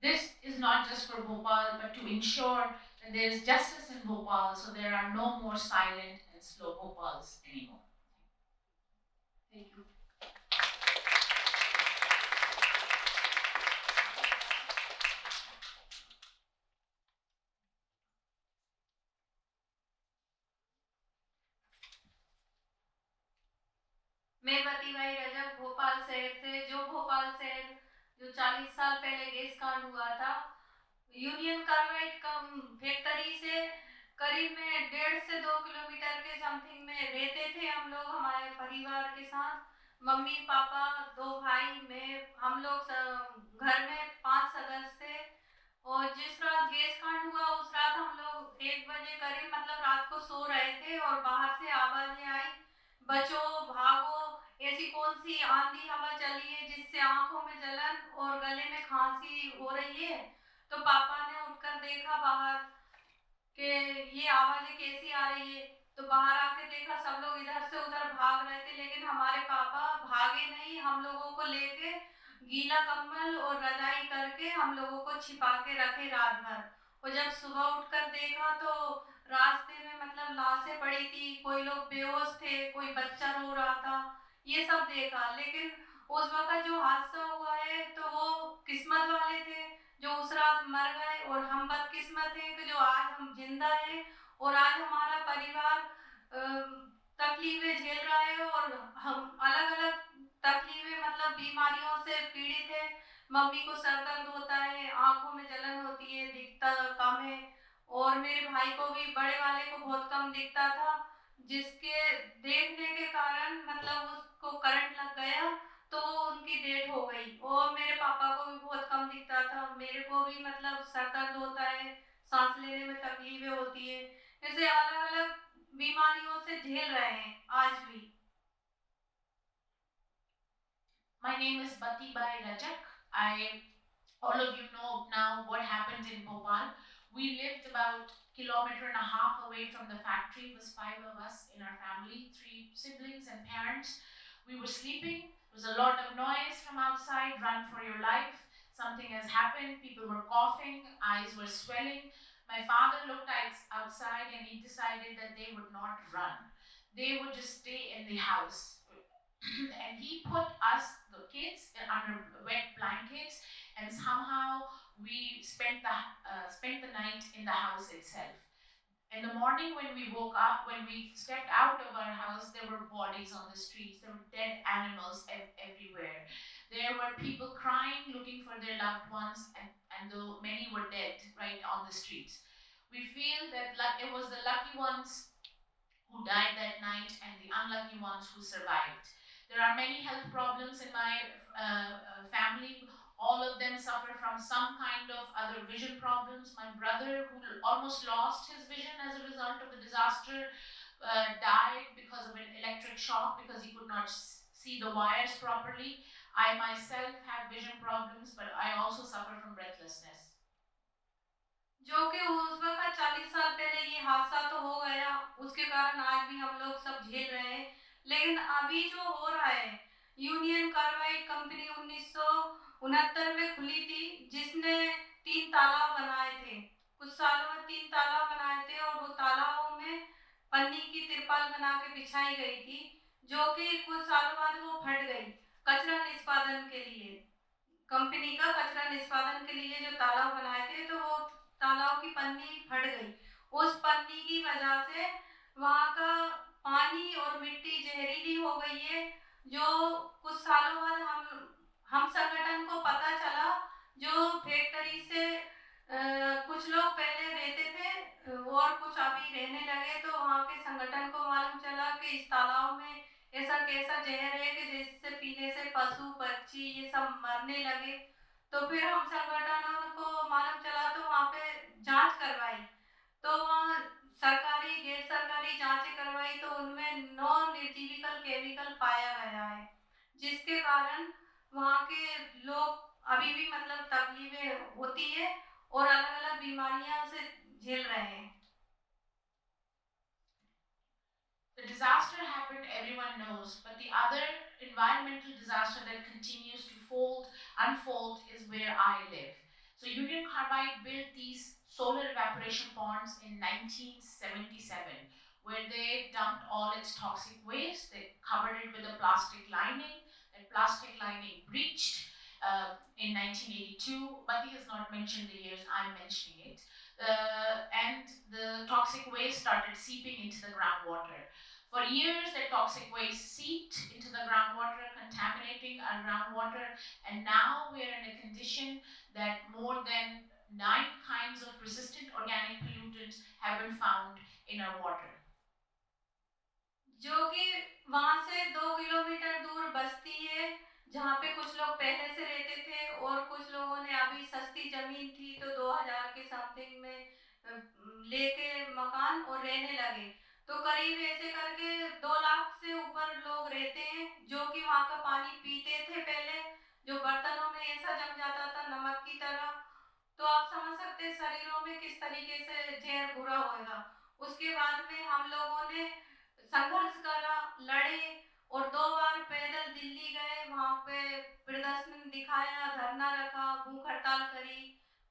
This is not just for Bhopal, but to ensure that there is justice in Bhopal, so there are no more silent and slow Bhopals anymore. Thank you. मैं बती भाई रजब भोपाल शहर से, जो भोपाल शहर जो 40 साल पहले गैस कांड हुआ था, यूनियन कार्बाइड फैक्ट्री से करीब में 1.5 से 2 किलोमीटर के समथिंग में रहते थे हम लोग हमारे परिवार के साथ, मम्मी पापा 2 भाई मैं, हम लोग घर में 5 सदस्य थे। और जिस रात गैस कांड हुआ उस रात हम लोग 1 बजे करीब मतलब रात को सो रहे थे और बाहर से आवाजें आई, बचो भागो, ऐसी कौन सी आंधी हवा चली है जिससे आंखों में जलन और गले में खांसी हो रही है। तो पापा ने उठकर देखा बाहर कि ये आवाजें कैसी आ रही है, तो बाहर आके देखा सब लोग इधर से उधर भाग रहे थे, लेकिन हमारे पापा भागे नहीं, हम लोगों को लेके गीला कंबल और रजाई करके हम लोगों को छिपा के रखे रात भर। और जब सुबह उठकर देखा तो रास्ते में मतलब लाशें पड़ी थी, कोई लोग बेहोश थे, कोई बच्चा रो रहा था, ये सब देखा। लेकिन उस वक्त जो हादसा हुआ है तो वो किस्मत वाले थे जो उस रात मर गए, और हम बदकिस्मत हैं कि जो आज हम जिंदा हैं और आज हमारा परिवार तकलीफें झेल रहा है, और हम अलग अलग तकलीफें मतलब बीमारियों से पीड़ित है। मम्मी को सर दर्द होता है, आंखों में जलन होती है, दिखता कम है, और मेरे भाई को भी, बड़े वाले को बहुत कम दिखता था, जिसके देखने के कारण मतलब उसको करंट लग गया तो उनकी डेथ हो गई। और मेरे पापा को भी बहुत कम दिखता था, मेरे को भी मतलब सर दर्द होता है, सांस लेने में तकलीफें होती है, ऐसे अलग अलग बीमारियों से झेल रहे हैं आज भी। My name is Batibai Rajak. All of you know now what happened in Bhopal. We lived about kilometer and a half away from the factory. It was 5 of us in our family, 3 siblings and parents. We were sleeping. There was a lot of noise from outside. Run for your life. Something has happened. People were coughing. Eyes were swelling. My father looked outside and he decided that they would not run. They would just stay in the house. And he put us, the kids, under wet blankets, and somehow we spent the night in the house itself. In the morning, when we woke up, when we stepped out of our house, there were bodies on the streets. There were dead animals everywhere. There were people crying, looking for their loved ones, and though many were dead right on the streets. We feel that it was the lucky ones who died that night and the unlucky ones who survived. There are many health problems in my family. All of them suffer from some kind of other vision problems. My brother, who almost lost his vision as a result of the disaster, died because of an electric shock because he could not see the wires properly. I myself have vision problems, but I also suffer from breathlessness. जो कि उस वक्त 40 साल पहले ये हादसा तो हो गया, उसके कारण आज भी हम लोग सब झेल रहे हैं। लेकिन अभी जो हो रहा है, यूनियन कार्बाइड कंपनी 1969 में खुली थी, जिसने 3 तालाब बनाए थे। कुछ सालों में 3 तालाब बनाए थे और वो तालाबों में पन्नी की तिरपाल बना के बिछाई गई थी, जो कि कुछ सालों बाद वो फट गई कचरा निष्पादन के लिए। कंपनी का कचरा निष्पादन के लिए जो तालाब बनाए थे, तो वो तालाब की पन्नी फट गई। उस पन्नी की वजह से वहाँ का पानी और मिट्टी जहरीली हो गई है, जो कुछ सालों बाद हम संगठन को पता चला, जो फैक्ट्री से कुछ लोग पहले रहते थे और कुछ अभी रहने लगे, तो वहाँ के संगठन को मालूम चला कि इस तालाब में ऐसा कैसा जहर है कि जिससे पीने से पशु पक्षी ये सब मरने लगे। तो फिर हम संगठनों को मालूम चला, तो वहाँ पे जांच करवाई, तो वहाँ सरकारी गैर सरकारी जांचें करवाई, तो उनमें नॉन निर्जीविकल केमिकल पाया गया है, जिसके कारण वहाँ के लोग अभी भी मतलब तकलीफें होती है और अलग अलग बीमारियां से झेल रहे हैं। The disaster happened, everyone knows, but the other environmental disaster that continues to unfold is where I live. So Union Carbide built these solar evaporation ponds in 1977, where they dumped all its toxic waste. They covered it with a plastic lining. That plastic lining breached in 1982. Bati has not mentioned the years, I'm mentioning it. And the toxic waste started seeping into the groundwater. For years, the toxic waste seeped into the groundwater, contaminating our groundwater, and now we are in a condition that more than 9 kinds of persistent organic pollutants have been found in our water. जो कि वहाँ से 2 kilometre दूर बस्ती है, जहाँ पे कुछ लोग पहले से रहते थे और कुछ लोगों ने अभी सस्ती जमीन थी तो 2000 के समथिंग में लेके मकान और रहने लगे। तो करीब ऐसे करके 2 लाख से ऊपर लोग रहते हैं, जो कि वहाँ का पानी पीते थे पहले, जो बर्तनों में ऐसा जम जाता था नमक की तरह। तो आप समझ सकते हैं शरीरों में किस तरीके से जहर बुरा होएगा। उसके बाद में हम लोगों ने संघर्ष करा, लड़े और 2 बार पैदल दिल्ली गए, वहाँ पे प्रदर्शन दिखाया, धरना रखा, भूख हड़ताल करी,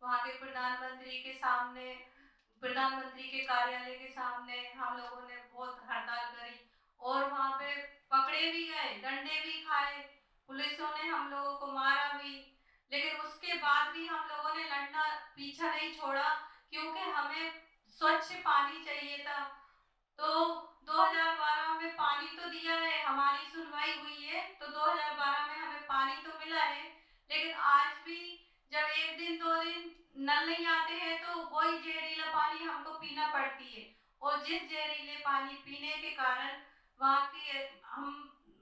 वहाँ के प्रधानमंत्री के सामने, प्रधानमंत्री के कार्यालय के सामने हम लोगों ने बहुत हड़ताल करी और वहाँ पे पकड़े भी गए, डंडे भी खाए, पुलिसों ने हम लोगों को मारा भी। लेकिन उसके बाद भी हम लोगों ने लड़ना पीछा नहीं छोड़ा, क्योंकि हमें स्वच्छ पानी चाहिए था। तो 2012 में पानी तो दिया है, हमारी सुनवाई हुई है, तो 2012 में हमें पानी तो मिला है, लेकिन आज भी जब 1 दिन 2 दिन नल नहीं आते हैं, तो वही जहरीला पानी हमको पीना पड़ती है। और जिस जहरीले पानी पीने के कारण वहाँ की हम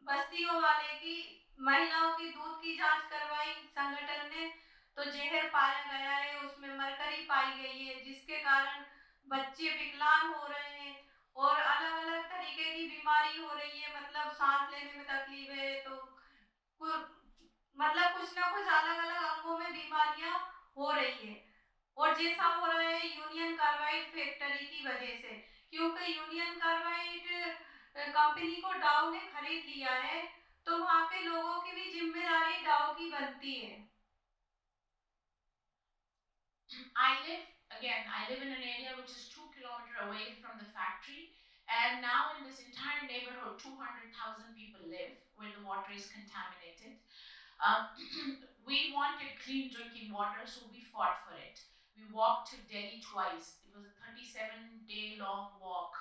बस्तियों वाले की महिलाओं की दूध की जांच करवाई संगठन ने, तो जहर पाया गया है, उसमें मरकरी पाई गई है, जिसके कारण बच्चे विकलांग हो रहे हैं और अलग-अलग तरीके की बीमारी हो रही है, मतलब साँस लेने में तकलीफ है, तो कु मतलब कुछ ना कुछ अलग-अलग अंगों में बीमारियाँ हो रही है। और जैसा हो रहा है यूनियन कार्बाइड फैक्ट्री की वजह से, क्योंकि यूनियन कार्बाइड कंपनी को डाउ ने खरीद लिया है, तो वहाँ के लोगों की भी जिम्मेदारी डाउ की बनती है। I live in an area which is 2 kilometers away from the factory, and now in this entire neighborhood, 200,000 people live where the water is contaminated. Um, we wanted clean drinking water, so we fought for it. We walked to Delhi twice. It was a 37-day long walk.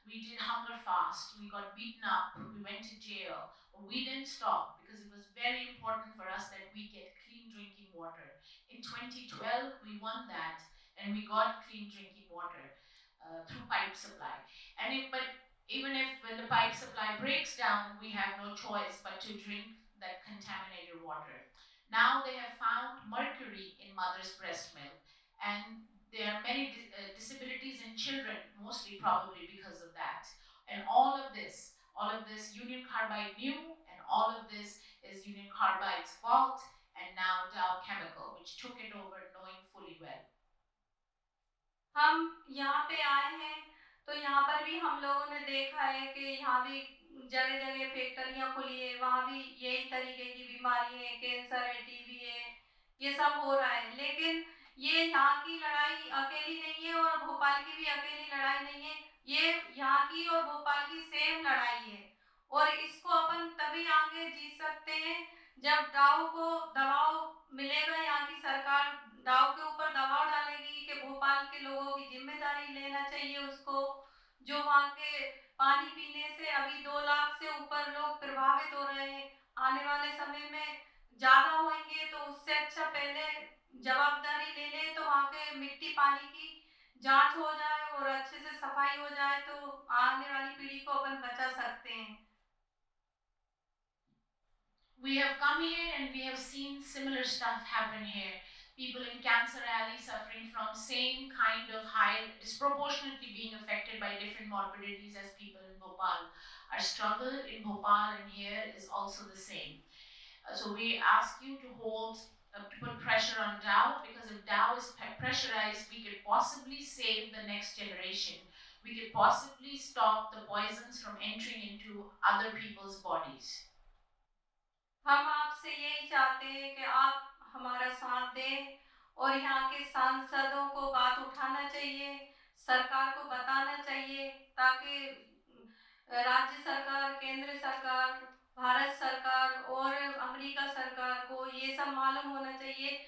We did hunger fast. We got beaten up. We went to jail. But we didn't stop because it was very important for us that we get clean drinking water. In 2012, we won that and we got clean drinking water through pipe supply. But even if when the pipe supply breaks down, we have no choice but to drink that contaminated water. Now they have found mercury in mother's breast milk, and there are many disabilities in children, mostly probably because of that. And all of this Union Carbide knew, and all of this is Union Carbide's fault, and now Dow Chemical, which took it over knowing fully well. हम यहाँ पे आए हैं तो यहाँ पर भी हम लोगों ने देखा है कि यहाँ भी जगह-जगह फैक्ट्रियाँ खुली है, वहाँ भी यही तरीके की बीमारी है, कैंसर है, टीबी है, ये सब हो रहा है। लेकिन ये यहाँ की लड़ाई अकेली नहीं है और भोपाल की भी अकेली लड़ाई नहीं है, ये यहाँ की और भोपाल की सेम लड़ाई है और इसको अपन तभी आगे जीत सकते हैं जब डाउ को दबाव मिलेगा, यहाँ की सरकार डाउ के ऊपर दबाव डालेगी कि भोपाल के लोगों की जिम्मेदारी लेना चाहिए उसको, जो वहाँ के पानी पीने से अभी 2 लाख से ऊपर लोग प्रभावित हो रहे हैं, आने वाले समय में ज़्यादा होंगे, तो उससे अच्छा पहले जवाबदारी ले ले तो वहाँ के मिट्टी पानी की जांच हो जाए और अच्छे से सफाई हो जाए तो आने वाली पीढ़ी को अपन बचा सकते हैं। We have come here and we have seen similar stuff happen here. People in Cancer Alley suffering from same kind of high, disproportionately being affected by different morbidities as people in Bhopal. Our struggle in Bhopal and here is also the same. So we ask you to put pressure on Dow, because if Dow is pressurized, we could possibly save the next generation. We could possibly stop the poisons from entering into other people's bodies. हम आपसे यही चाहते हैं कि आप हमारा साथ दें और यहाँ के सांसदों को बात उठाना चाहिए, सरकार को बताना चाहिए ताकि राज्य सरकार, केंद्र सरकार, भारत सरकार और अमेरिका सरकार को ये सब मालूम होना चाहिए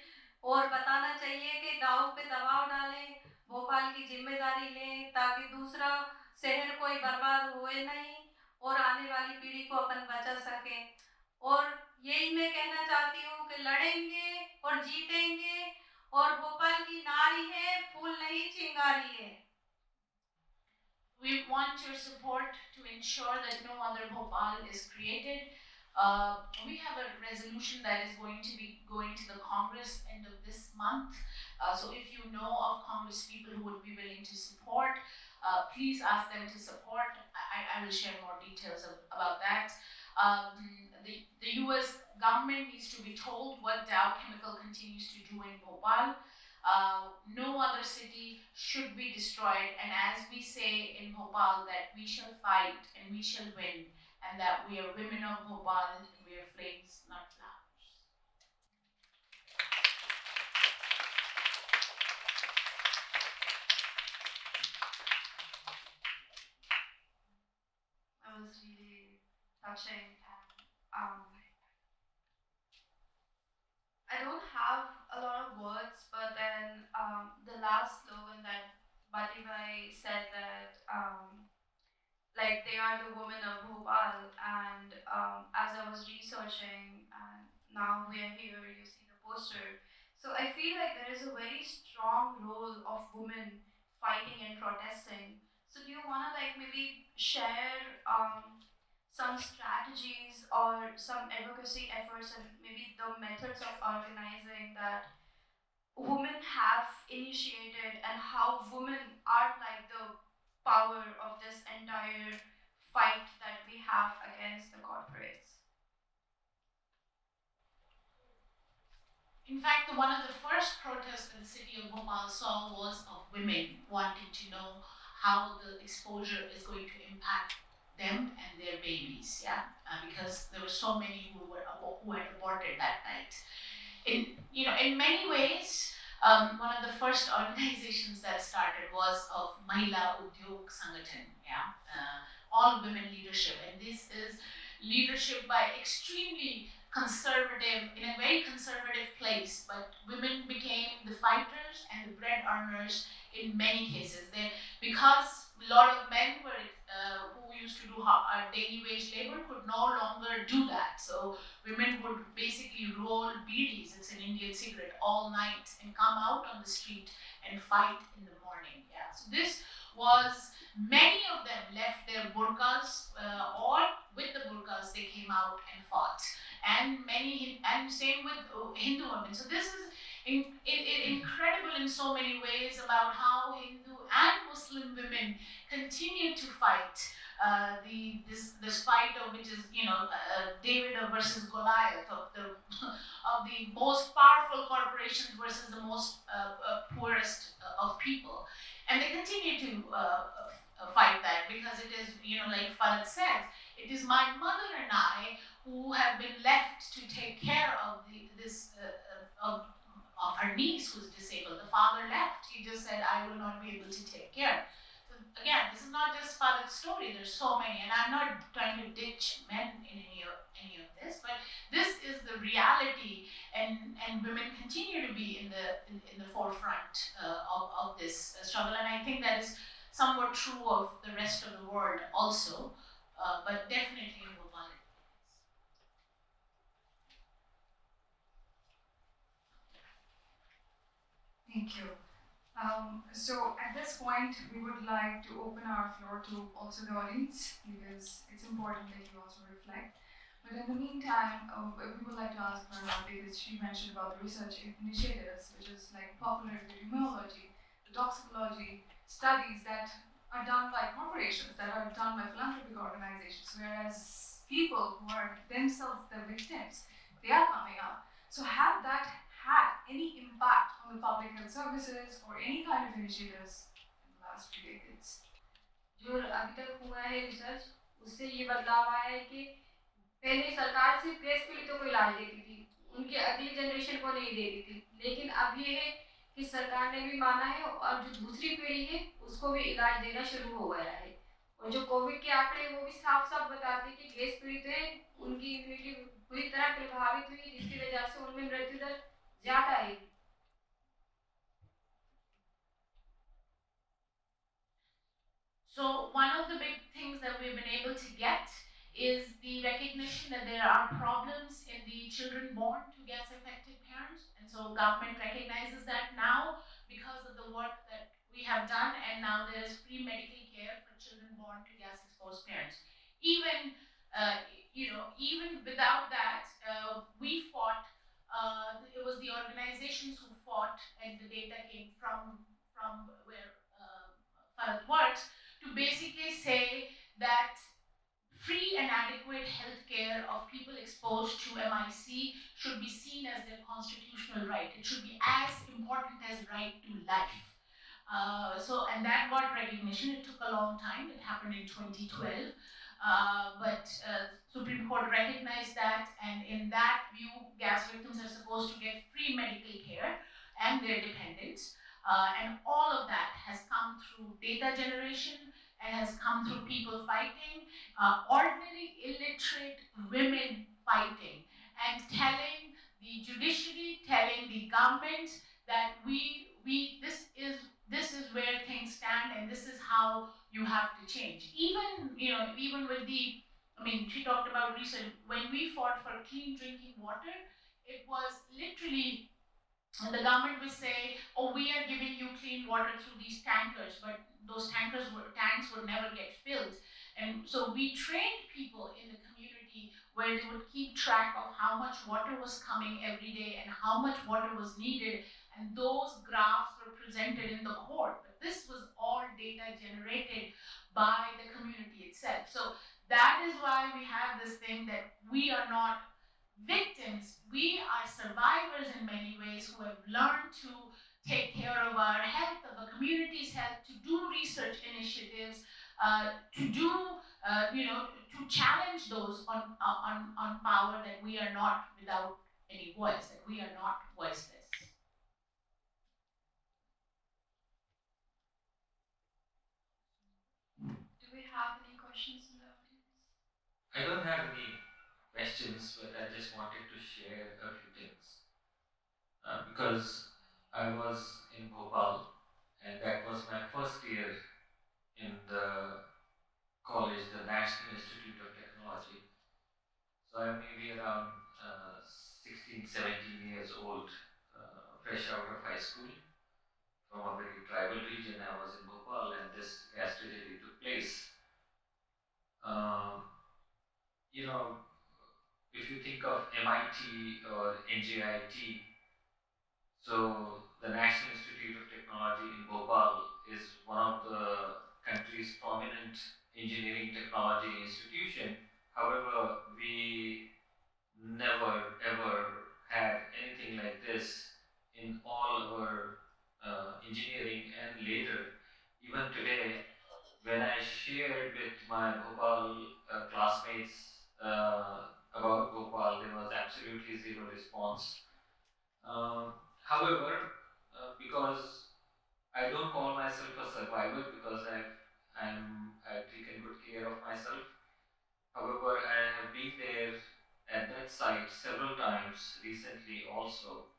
और बताना चाहिए कि डाउ पे दबाव डालें, भोपाल की जिम्मेदारी लें ताकि दूसरा शहर कोई बर्बाद हुए नहीं और आने वाली पीढ़ी को अपन बचा सकें। और यही मैं कहना चाहती हूँ कि लड़ेंगे और जीतेंगे और भोपाल की नारी है, फूल नहीं चिंगारी है। We want your support to ensure that no other Bhopal is created. We have a resolution that is going to be going to the Congress end of this month. So if you know of Congress people who would be willing to support, please ask them to support. I will share more details about that. The US government needs to be told what Dow Chemical continues to do in Bhopal. No other city should be destroyed, and as we say in Bhopal, that we shall fight and we shall win, and that we are women of Bhopal and we are flames, not flowers. That was really touching, and I don't have a lot of words, but then the last slogan that Batibai said that like they are the women of Bhopal, and as I was researching, and now we are here, you see the poster. So I feel like there is a very strong role of women fighting and protesting. So do you want to like maybe share some strategies or some advocacy efforts and maybe the methods of organizing that women have initiated and how women are like the power of this entire fight that we have against the corporates. In fact, one of the first protests that the city of Bhopal saw was of women wanting to know how the exposure is going to impact them and their babies, because there were so many who had aborted that night. In many ways, one of the first organizations that started was of Mahila Udyog Sangathan, all women leadership, and this is leadership by extremely conservative, in a very conservative place, but women became the fighters and the bread earners in many cases. Because a lot of men who used to do daily wage labor could no longer do that. So women would basically roll bidis, it's an Indian cigarette, all night and come out on the street and fight in the morning. So this was, many of them left their burqas, or with the burqas they came out and fought. And same with Hindu women. So this is incredible in so many ways about how Hindu and Muslim women continue to fight this fight of which is David versus Goliath, of the of the most powerful corporations versus the most poorest of people, and they continue to fight that, because it is, like Falak said, it is my mother and I who have been left to take care of of her niece who's disabled. The father left. He just said, I will not be able to take care. So again, this is not just Falak's story. There's so many, and I'm not trying to ditch men in any of this, but this is the reality, and women continue to be in the forefront of this struggle, and I think that is somewhat true of the rest of the world also, but definitely in Bhopal. Thank you. So at this point, we would like to open our floor to also the audience, because it's important that you also reflect. But in the meantime, we would like to ask Varna, because she mentioned about the research initiatives, which is like populated immunology, the toxicology studies that are done by corporations, that are done by philanthropic organizations, whereas people who are themselves the victims, they are coming up. So have that had any impact on the public health services or any kind of initiatives in the last few decades? जो अभी तक हुआ है research, उससे ये बदलाव आया है कि पहले सरकार सिर्फ प्रेस पीड़ितों को इलाज देती थी, उनके अगली जनरेशन को नहीं देती थी, लेकिन अब ये है कि सरकार ने भी माना है और जो दूसरी पीढ़ी है उसको भी इलाज देना शुरू हो गया है। और जो कोविड के आंकड़े वो भी साफ साफ बताते हैं कि गैस पीड़ित है, उनकी इम्यूनिटी पूरी तरह प्रभावित हुई, जिसकी वजह से उनमें मृत्यु दर ज़्यादा है। So one of the big things that we've been able to get is the recognition that there are problems in the children born to gas-affected parents, and so government recognizes that now because of the work that we have done, and now there's free medical care for children born to gas-exposed parents. Even even without that, we fought. It was the organizations who fought, and the data came from where Farad works, to basically say that free and adequate health care of people exposed to MIC should be seen as their constitutional right. It should be as important as right to life. And that got recognition. It took a long time. It happened in 2012. But Supreme Court recognized that, and in that view, gas victims are supposed to get free medical care and their dependents. And all of that has come through data generation and has come through people fighting, ordinary illiterate women fighting, and telling the judiciary, telling the government that this is where things stand, and this is how you have to change. Even with she talked about research. When we fought for clean drinking water, it was literally, and the government would say, oh, we are giving you clean water through these tankers, but those tanks would never get filled. And so we trained people in the community where they would keep track of how much water was coming every day and how much water was needed and those graphs were presented in the court. But this was all data generated by the community itself. So that is why we have this thing that we are not victims, we are survivors in many ways who have learned to take care of our health, of the community's health, to do research initiatives, to do, to challenge those on power, that we are not without any voice, that we are not voiceless. Do we have any questions in the audience? I don't have any questions, but I just wanted to share a few things. Because I was in Bhopal, and that was my first year in the college, the National Institute of Technology. So I may be around 16, 17 years old, fresh out of high school, from a very tribal region. I was in Bhopal, and this gas tragedy took place. You know, if you think of MIT or NJIT, so the National Institute of Technology in Bhopal is one of the country's prominent engineering technology institution. However, we never ever had anything like this in all our engineering, and later, even today, when I shared with my Bhopal classmates about Bhopal, there was absolutely zero response. However, because I don't call myself a survivor, because I've taken good care of myself. However, I have been there at that site several times recently also,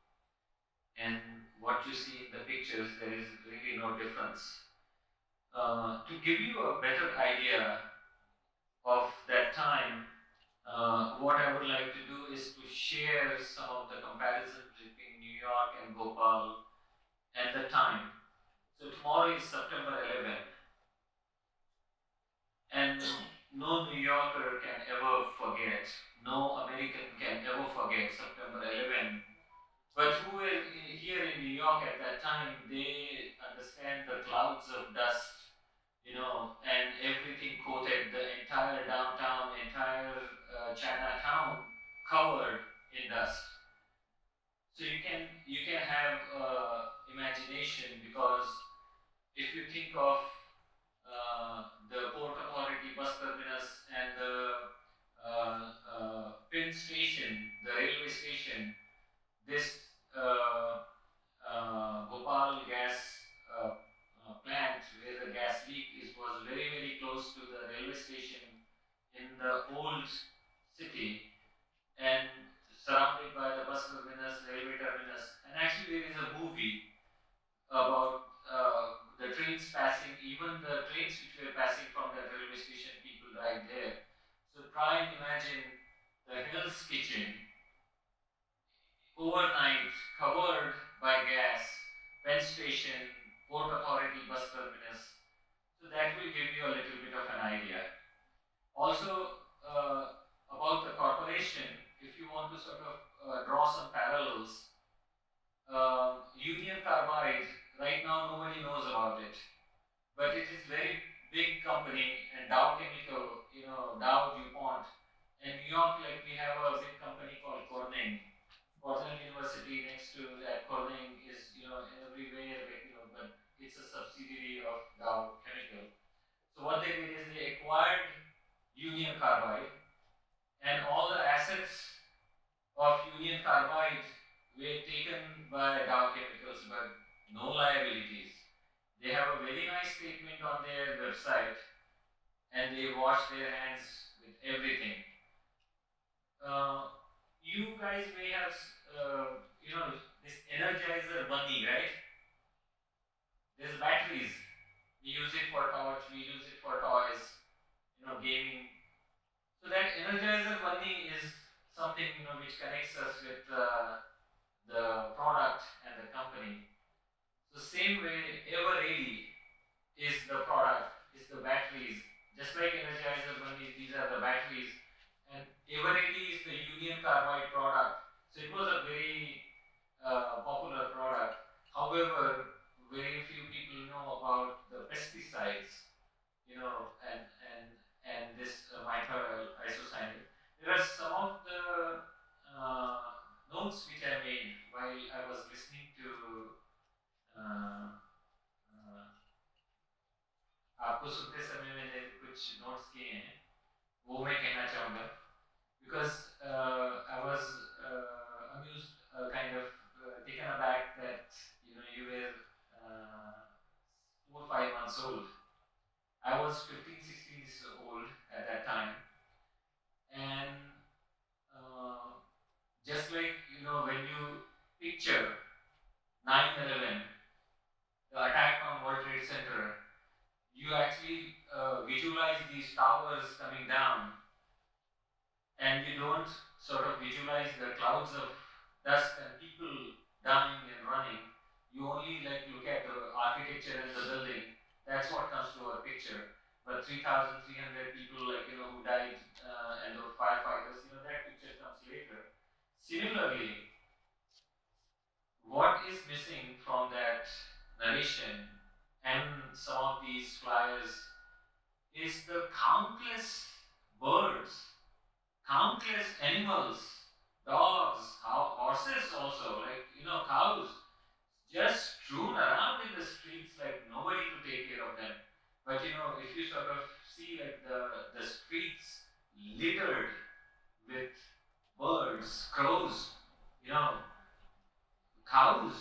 and what you see in the pictures, there is really no difference. To give you a better idea of that time, what I would like to do is to share some of the comparisons between New York and Bhopal and the time. So tomorrow is September 11th, and no New Yorker can ever forget, no American can ever forget September 11th. But who were here in New York at that time, they understand the clouds of dust, and everything coated, the entire downtown, entire Chinatown covered in dust. So you can have imagination, because if you think of the Port Authority bus terminus and the Penn station, the railway station, this Bhopal gas plant where the gas leak was very, very close to the railway station in the old city, and surrounded by the bus terminus, railway terminus. And actually there is a movie about the trains passing, even the trains which were passing from that railway station, people died there. So try and imagine the Hell's Kitchen, overnight, covered by gas, Penn station, Port Authority bus terminus. So that will give you a little bit of an idea. Also, about the corporation, if you want to sort of draw some parallels, Union Carbide, right now nobody knows about it, but it is very big company, and Dow Chemical, Dow DuPont, and New York, like we have a big company called Corning University next to that. Corning is, everywhere, but it's a subsidiary of Dow Chemical. So what they did is they acquired Union Carbide, and all the assets of Union Carbide were taken by Dow Chemicals, but no liabilities. They have a very nice statement on their website, and they wash their hands with everything. You guys may have, this energizer bunny, right? There's batteries. We use it for torch, we use it for toys, gaming. So that energizer bunny is something, which connects us with the product and the company. So same way, ever ready is the product, is the batteries. Just like energizer bunny, these are the batteries. And ever ready is the Union Carbide product. So it was a very popular product. However, very few people know about the pesticides, and this methyl isocyanate. There are some of the uh, notes which I made while I was listening to uh, uh, आपको सुनते समय मैंने कुछ notes किए हैं, वो मैं कहना चाहूँगा because I was amused, kind of taken aback that you were 4 or 5 months old. I was 15, 16 years old at that time, and just like when you picture 9/11, the attack on World Trade Center, you actually visualize these towers coming down, and you don't sort of visualize the clouds of dust and people dying and running. You only look at the architecture and the building. That's what comes to our picture. But 3,300 people who died and the firefighters, that picture comes later. Similarly, what is missing from that narration and some of these flyers is the countless birds, countless animals, dogs, horses also, cows, just strewn around in the streets like nobody to take care of them. But if you sort of see the streets littered with birds, crows, cows,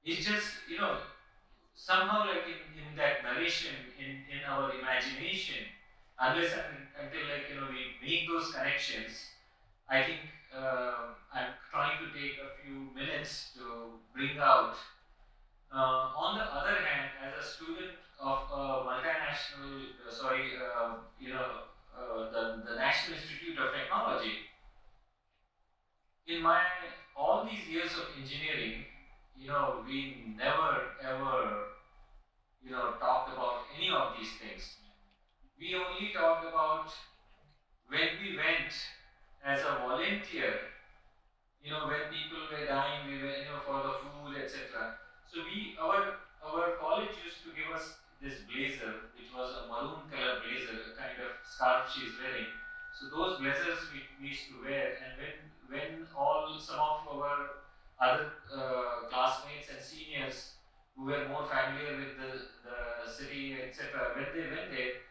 it's just somehow in that narration, in our imagination, unless and until we make those connections, I think I'm trying to take a few minutes to bring out. On the other hand, as a student of a multinational, the National Institute of Technology, in my all these years of engineering, we never ever, talked about any of these things. We only talked about when we went as a volunteer, when people were dying, we were, for the food, etc. So our college used to give us this blazer, which was a maroon color blazer, a kind of scarf she is wearing. So those blazers we used to wear, and when some of our other classmates and seniors who were more familiar with the city, etc., when they went there,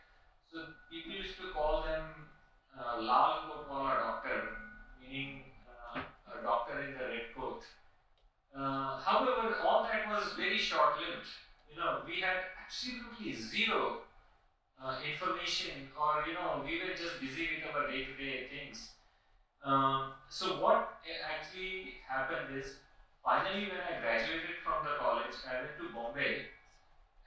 so people used to call them Lal Coat Wala Doctor, meaning a doctor in the red coat. However, all that was very short-lived. We had absolutely zero information, or we were just busy with our day-to-day things. So what actually happened is, finally when I graduated from the college, I went to Bombay,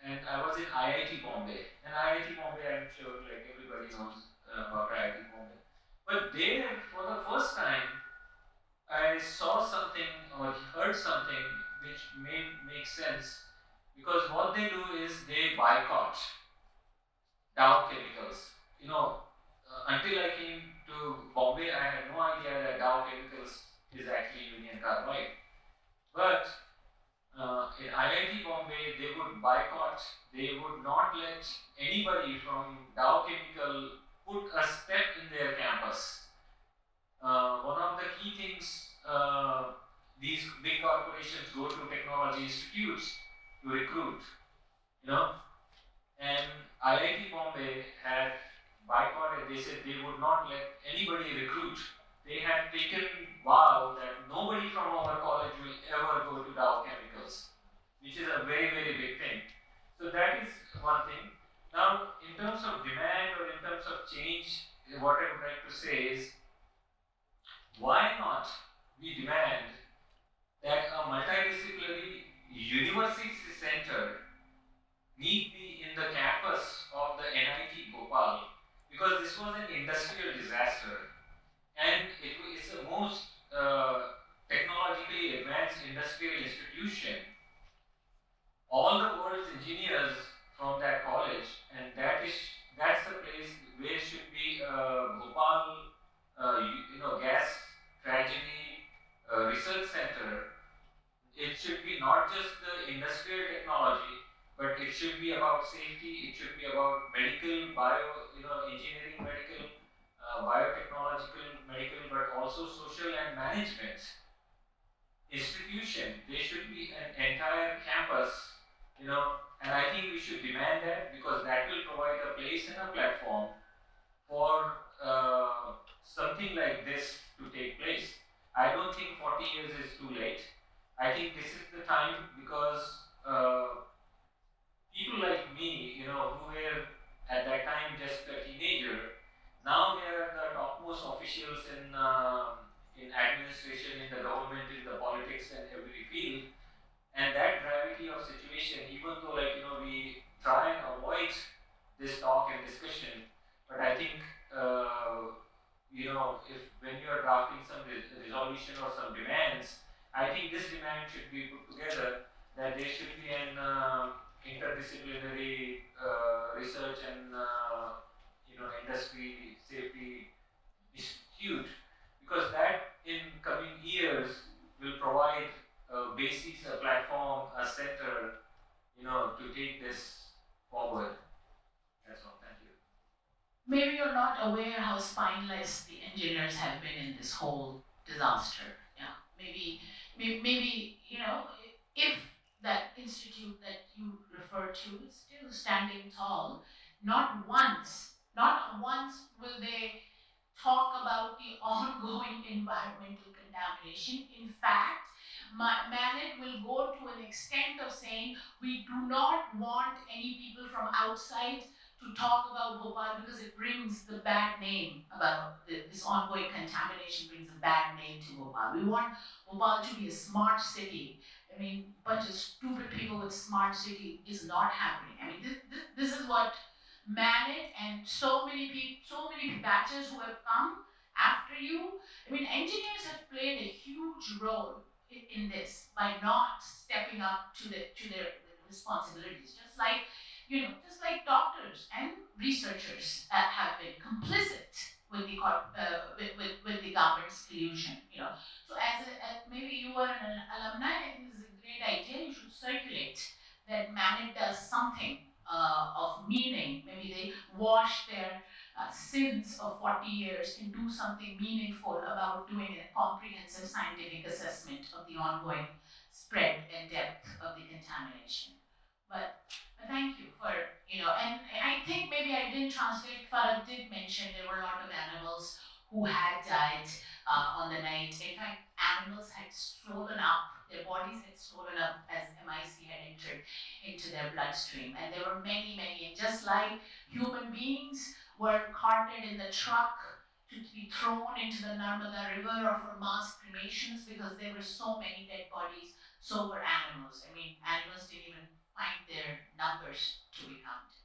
and I was in IIT Bombay. And IIT Bombay, I'm sure everybody knows about IIT Bombay. But there, for the first time, I saw something or heard something which made make sense, because what they do is they boycott Dow Chemicals. Until I came to Bombay, I had no idea that Dow Chemicals is actually Union Carbide. But in IIT Bombay, they would boycott, they would not let anybody from Dow Chemical put a step in their campus. One of the key things, these big corporations go to technology institutes to recruit, and IIT Bombay had boycotted. They said they would not let anybody recruit. They had taken vow that nobody from our college will ever go to Dow Chemicals, which is a very, very big thing. So that is one thing. Now, in terms of demand or in terms of change, what I would like to say is, why not we demand that a multidisciplinary university center need be in the campus of the NIT Bhopal, because this was an industrial disaster, and it is the most technologically advanced industrial institution. All the world's engineers from that college, and that's the place where should be Bhopal, gas tragedy research center. It should be not just the technology, but it should be about safety. It should be about medical, engineering, medical, biotechnological, medical, but also social and management institution. There should be an entire campus, and I think we should demand that because that will provide a place and a platform for something like this to take place. I don't think 40 years is too late. I think this is the time because people like me, who were at that time just a teenager, now they are the topmost officials in administration, in the government, in the politics, and every field. And that gravity of situation, even though we try and avoid this talk and discussion, but I think if when you are drafting some resolution or some demands, I think this demand should be put together that there should be an interdisciplinary research and industry safety institute, because that in coming years will provide a basis, a platform, a center, to take this forward. That's all. Thank you. Maybe you're not aware how spineless the engineers have been in this whole disaster. Yeah, maybe if that institute that you refer to is still standing tall, not once will they talk about the ongoing environmental contamination. In fact, Manet will go to an extent of saying we do not want any people from outside to talk about Bhopal because it brings the bad name about this ongoing contamination, brings a bad name to Bhopal. We want Bhopal to be a smart city. I mean, a bunch of stupid people with smart city is not happening. I mean, this is what Manet and so many batches who have come after you. I mean, engineers have played a huge role in this by not stepping up to their responsibilities, just like doctors and researchers have been complicit with the government's collusion. So as maybe you are an alumni, I think this is a great idea. You should circulate that Manet does something of meaning. Maybe they wash their sins of 40 years and do something meaningful about doing a comprehensive scientific assessment of the ongoing spread and depth of the contamination. But thank you for, and I think maybe I didn't translate, Farad did mention there were a lot of animals who had died on the night. In fact, animals had swollen up, their bodies had swollen up as MIC had entered into their bloodstream. And there were many, and just like human beings were carted in the truck to be thrown into the Narmada River or for mass cremations because there were so many dead bodies, so were animals. I mean, animals didn't even find their numbers to be counted.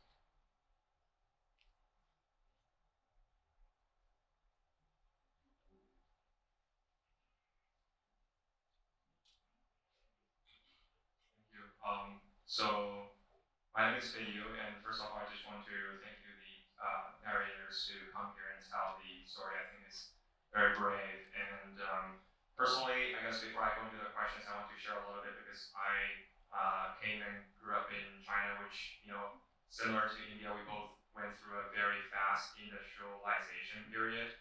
Thank you. So my name is Feiyu, and first of all, I just want to thank you, the narrators, to come here and tell the story. I think it's very brave. And personally, I guess before I go into the questions, I want to share a little bit because I came and grew up in China, which, similar to India, we both went through a very fast industrialization period.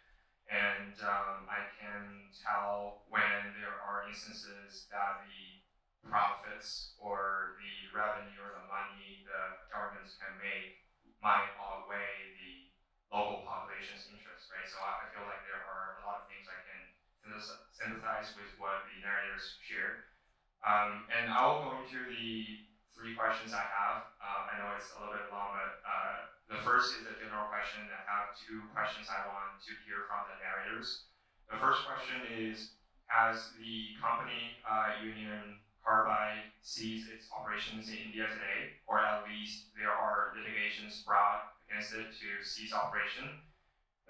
And I can tell when there are instances that the profits or the revenue or the money the governments can make might outweigh the local population's interests, right? So I feel like there are a lot of things I can synthesize with what the narrators shared. And I will go into the three questions I have. I know it's a little bit long, but the first is a general question. I have two questions I want to hear from the narrators. The first question is, has the company, Union Carbide, ceased its operations in India today, or at least there are litigations brought against it to cease operation?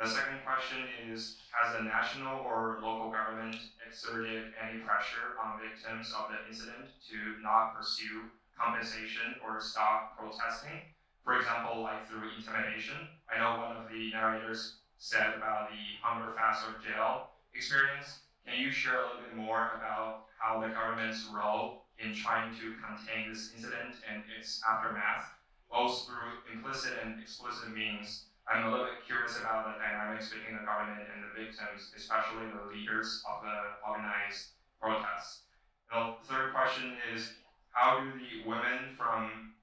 The second question is, has the national or local government exerted any pressure on victims of the incident to not pursue compensation or stop protesting? For example, like through intimidation. I know one of the narrators said about the hunger fast or jail experience. Can you share a little bit more about how the government's role in trying to contain this incident and its aftermath, both through implicit and explicit means. I'm a little bit curious about the dynamics between the government and the victims, especially the leaders of the organized protests. The third question is, how do the women from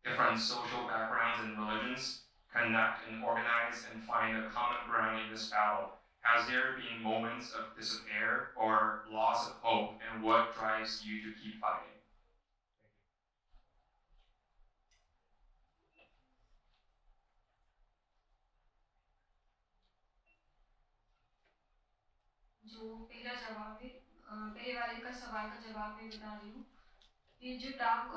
different social backgrounds and religions connect and organize and find a common ground in this battle? Has there been moments of despair or loss of hope, and what drives you to keep fighting? जो पहला जवाब है, पहले वाले का सवाल का जवाब मैं बता रही हूँ। ये जो डाव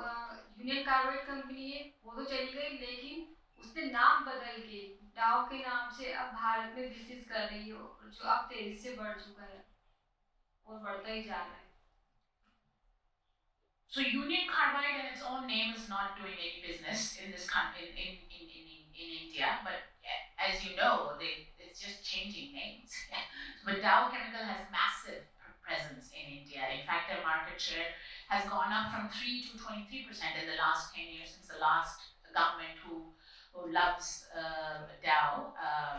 यूनियन कार्बाइड कंपनी है वो तो चली गई, लेकिन उसने नाम बदल के डाव के नाम से अब भारत में बिजनेस कर रही है, जो अब तेजी से बढ़ चुका है और बढ़ता ही जा रहा है। So Union Carbide in its own name is not doing any business in this in India, but as you know, it's just changing names. But Dow Chemical has massive presence in India. In fact, their market share has gone up from 3 to 23% in the last 10 years since the last government who loves Dow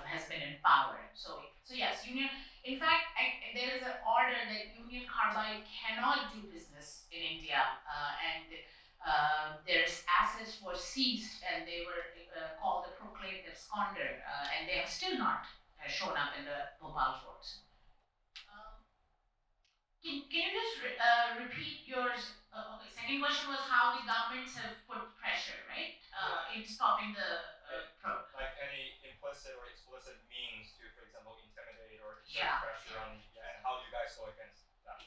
has been in power. So yes, Union. In fact, there is an order that Union Carbide cannot do business in India, and their assets were seized, and they were called a proclaimed absconder, and they have still not shown up in the Bhopal courts. Can you just repeat yours? Okay, second question was how the governments have put pressure, right, in stopping the like any implicit or explicit means to, for example, intimidate or exert pressure on the, and how do you guys go against that?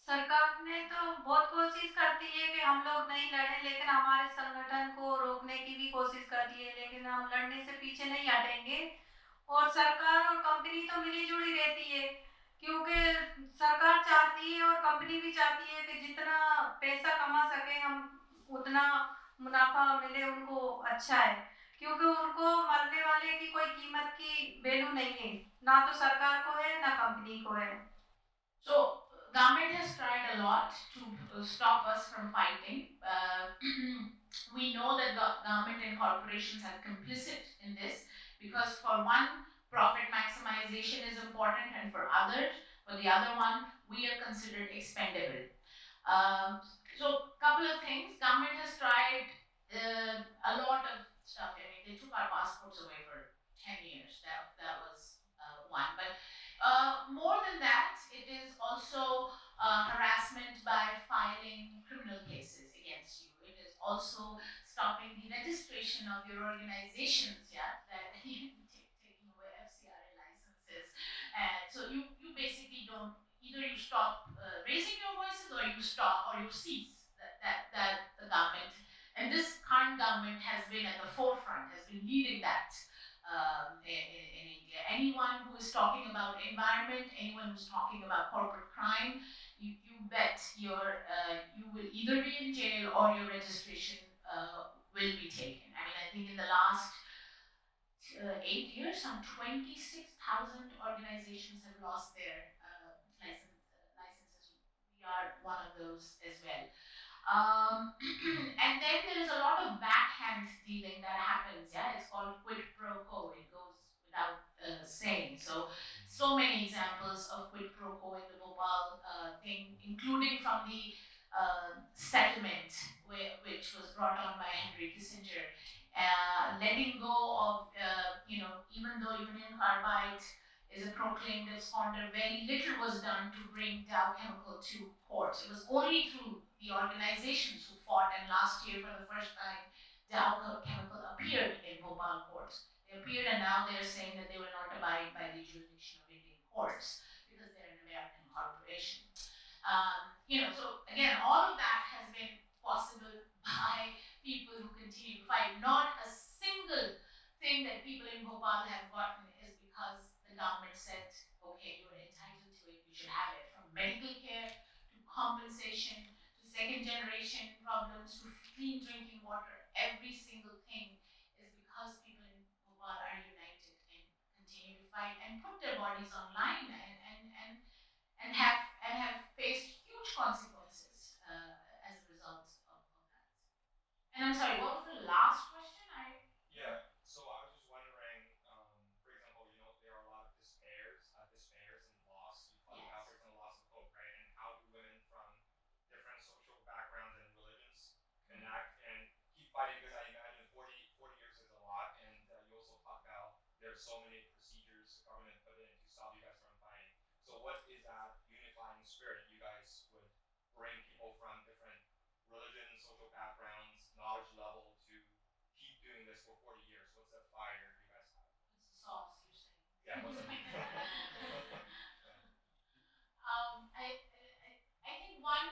सरकार ने तो बहुत कोशिश करती है कि हम लोग नहीं लड़ें, लेकिन हमारे संगठन को रोकने की भी कोशिश करती है, लेकिन हम लड़ने से पीछे नहीं हटेंगे। और सरकार और कंपनी तो मिली जुली रहती है, क्योंकि सरकार चाहती है और कंपनी भी चाहती है कि जितना पैसा कमा सके हम उतना मुनाफा मिले उनको अच्छा है, क्योंकि उनको मरने वाले की कोई कीमत की वैल्यू नहीं है, ना तो सरकार को है ना कंपनी को है। So government has tried a lot to stop us from fighting. We know that government and corporations are complicit in this because for one, profit maximization is important, and for the other one, we are considered expendable. So couple of things. Government has tried a lot of stuff. I mean, they took our passports away for 10 years. That was one. But more than that, it is also harassment by filing criminal cases against you. It is also stopping the registration of your organizations, that taking away FCRA licenses. So you basically don't, either you stop raising your voices or you stop or you cease that the government, and this current government has been at the forefront, has been leading that. In India, anyone who is talking about environment, anyone who's talking about corporate crime, you bet you will either be in jail or your registration will be taken. I mean, I think in the last 8 years, some 26,000 organizations have lost their licenses. We are one of those as well. And then there is a lot of backhand dealing that happens. It's called quid pro quo. It goes without saying. So many examples of quid pro quo in the Bhopal thing, including from the settlement, which was brought on by Henry Kissinger, letting go of, even though Union Carbide is a proclaimed absconder, very little was done to bring Dow Chemical to court. It was only through the organizations who fought, and last year for the first time, Dow Chemical appeared in Bhopal courts. They appeared, and now they're saying that they will not abide by the jurisdiction of Indian courts because they're an American corporation. So again, all of that has been possible by people who continue to fight. Not a single thing that people in Bhopal have gotten is because the government said, okay, you're entitled to it, you should have it. From medical care to compensation to second generation problems to clean drinking water, every single thing is because people in Bhopal are united fight and put their bodies online and have faced huge consequences as a result of that. And I'm sorry, what was the last question? Yeah. So I was just wondering, for example, there are a lot of despairs and loss. You talk about, for example, loss of hope, right? And how do women from different social backgrounds and religions connect and keep fighting? Because I imagine 40 years is a lot, and you also talk about there's so many procedures the government put in to stop you guys from fighting. So what is that unifying spirit you guys would bring people from different religions, social backgrounds, knowledge level to keep doing this for 40 years? What's that fire you guys have? What's the sauce, you're saying? Yeah, what's the I think one,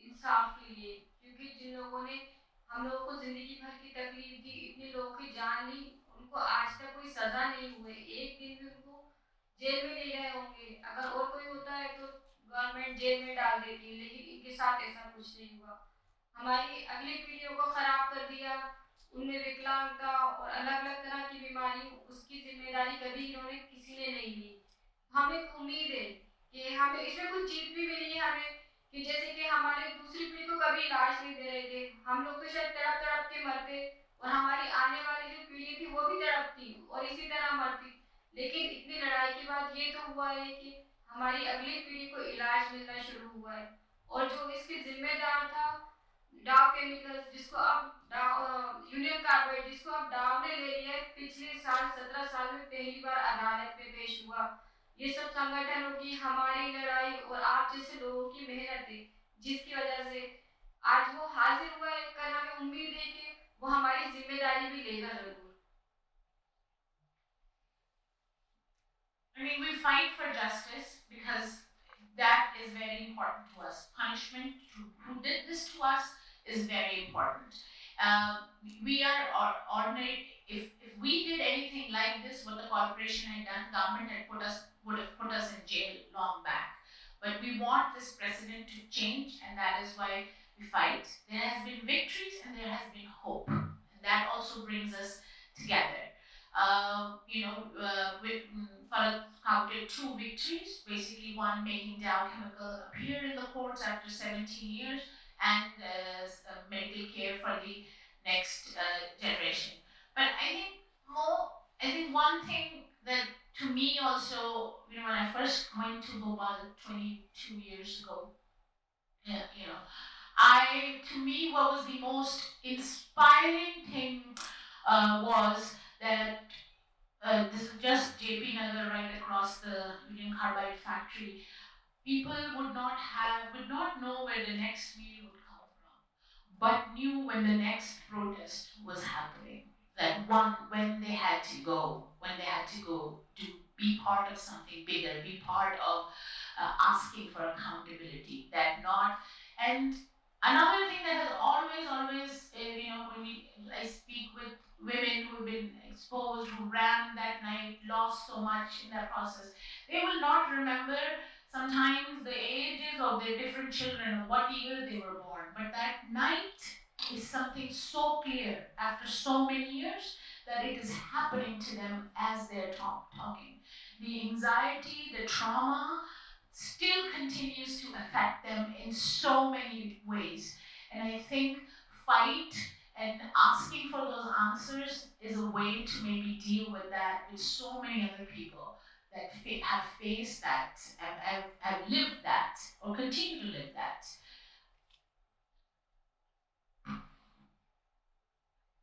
इंसाफ के लिए, क्योंकि जिन लोगों ने हम लोगों को जिंदगी भर की तकलीफ दी, इतने लोगों की जान ली, उनको आज तक कोई सजा नहीं हुई। एक दिन भी उनको जेल में नहीं रहे होंगे। अगर और कोई होता है तो गवर्नमेंट जेल में डाल देती है, लेकिन इनके साथ ऐसा कुछ नहीं हुआ। हमारी अगली पीढ़ियों को खराब कर दिया, उनमें विकलांगता और अलग अलग तरह की बीमारी, उसकी जिम्मेदारी कभी इन्होंने किसी ने नहीं ली। हमें उम्मीद है कि हमें इसमें कुछ जीत भी मिली है हमें, कि जैसे कि हमारे दूसरी पीढ़ी को कभी इलाज नहीं दे रहे थे, हम लोग तो शायद तड़प तड़प के मरते, और हमारी आने वाली जो पीढ़ी थी वो भी तड़पती और इसी तरह मरती। लेकिन इतनी लड़ाई के बाद ये तो हुआ है कि हमारी अगली पीढ़ी को इलाज मिलना शुरू हुआ है। और जो इसके जिम्मेदार था डाव केमिकल्स, जिसको अब यूनियन कार्बाइड, जिसको अब डाव ने ले लिया है, पिछले साल 17 साल में पहली बार अदालत में पेश हुआ। ये सब संगठनों की, हमारी लड़ाई और आप जैसे लोगों की मेहनत है, जिसकी वजह से आज वो हाजिर हुआ है। कल हमें उम्मीद है कि वो हमारी जिम्मेदारी भी लेगा जरूर। I mean, we fight for justice because that is very important to us. Punishment to who did this to us is very important. We are ordinary. If we did anything like this, what the corporation had done, government would have put us in jail long back. But we want this precedent to change, and that is why we fight. There has been victories and there has been hope, and that also brings us together. Farag counted 2 victories, basically one making Dow Chemical appear in the courts after 17 years, and medical care for the next generation. But I think one thing that to me also, when I first went to Bhopal 22 years ago, to me what was the most inspiring thing was that this is just JP Nagar right across the Union Carbide factory. People would not know where the next meal would come from, but knew when the next protest was happening. That when they had to go to be part of something bigger, be part of asking for accountability. And another thing that has always, when I speak with women who've been exposed, who ran that night, lost so much in that process, they will not remember sometimes the ages of their different children, what year they were born. But that night is something so clear after so many years that it is happening to them as they're talking. The anxiety, the trauma still continues to affect them in so many ways. And I think fight and asking for those answers is a way to maybe deal with that with so many other people that have faced that, have lived that, or continue to live that.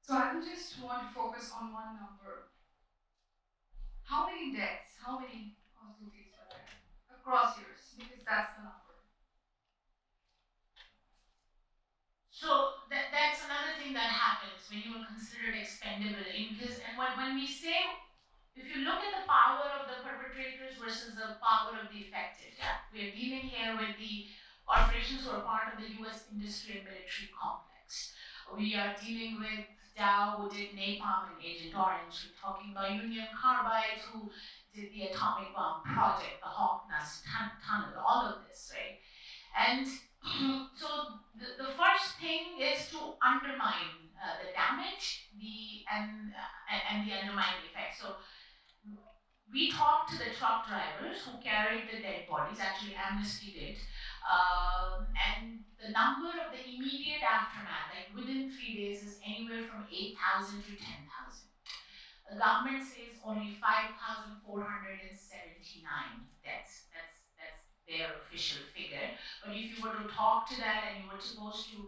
So I would just want to focus on one number. How many deaths, how many casualties were there across years? Because that's the number. So that's another thing that happens when you are considered expendable. And when we say if you look at the power of the perpetrators versus the power of the affected, yeah, we are dealing here with the corporations who are part of the US industry and military complex. We are dealing with Dow, who did napalm and Agent Orange. We're talking about Union Carbide, who did the atomic bomb project, the Hawk Nest Tunnel, all of this, right? And so the first thing is to undermine the damage, and the undermining effect. So we talked to the truck drivers who carried the dead bodies, actually Amnesty did, and the number of the immediate aftermath, like within 3 days, is anywhere from 8,000 to 10,000. The government says only 5,479 deaths. That's their official figure. But if you were to talk to that and you were supposed to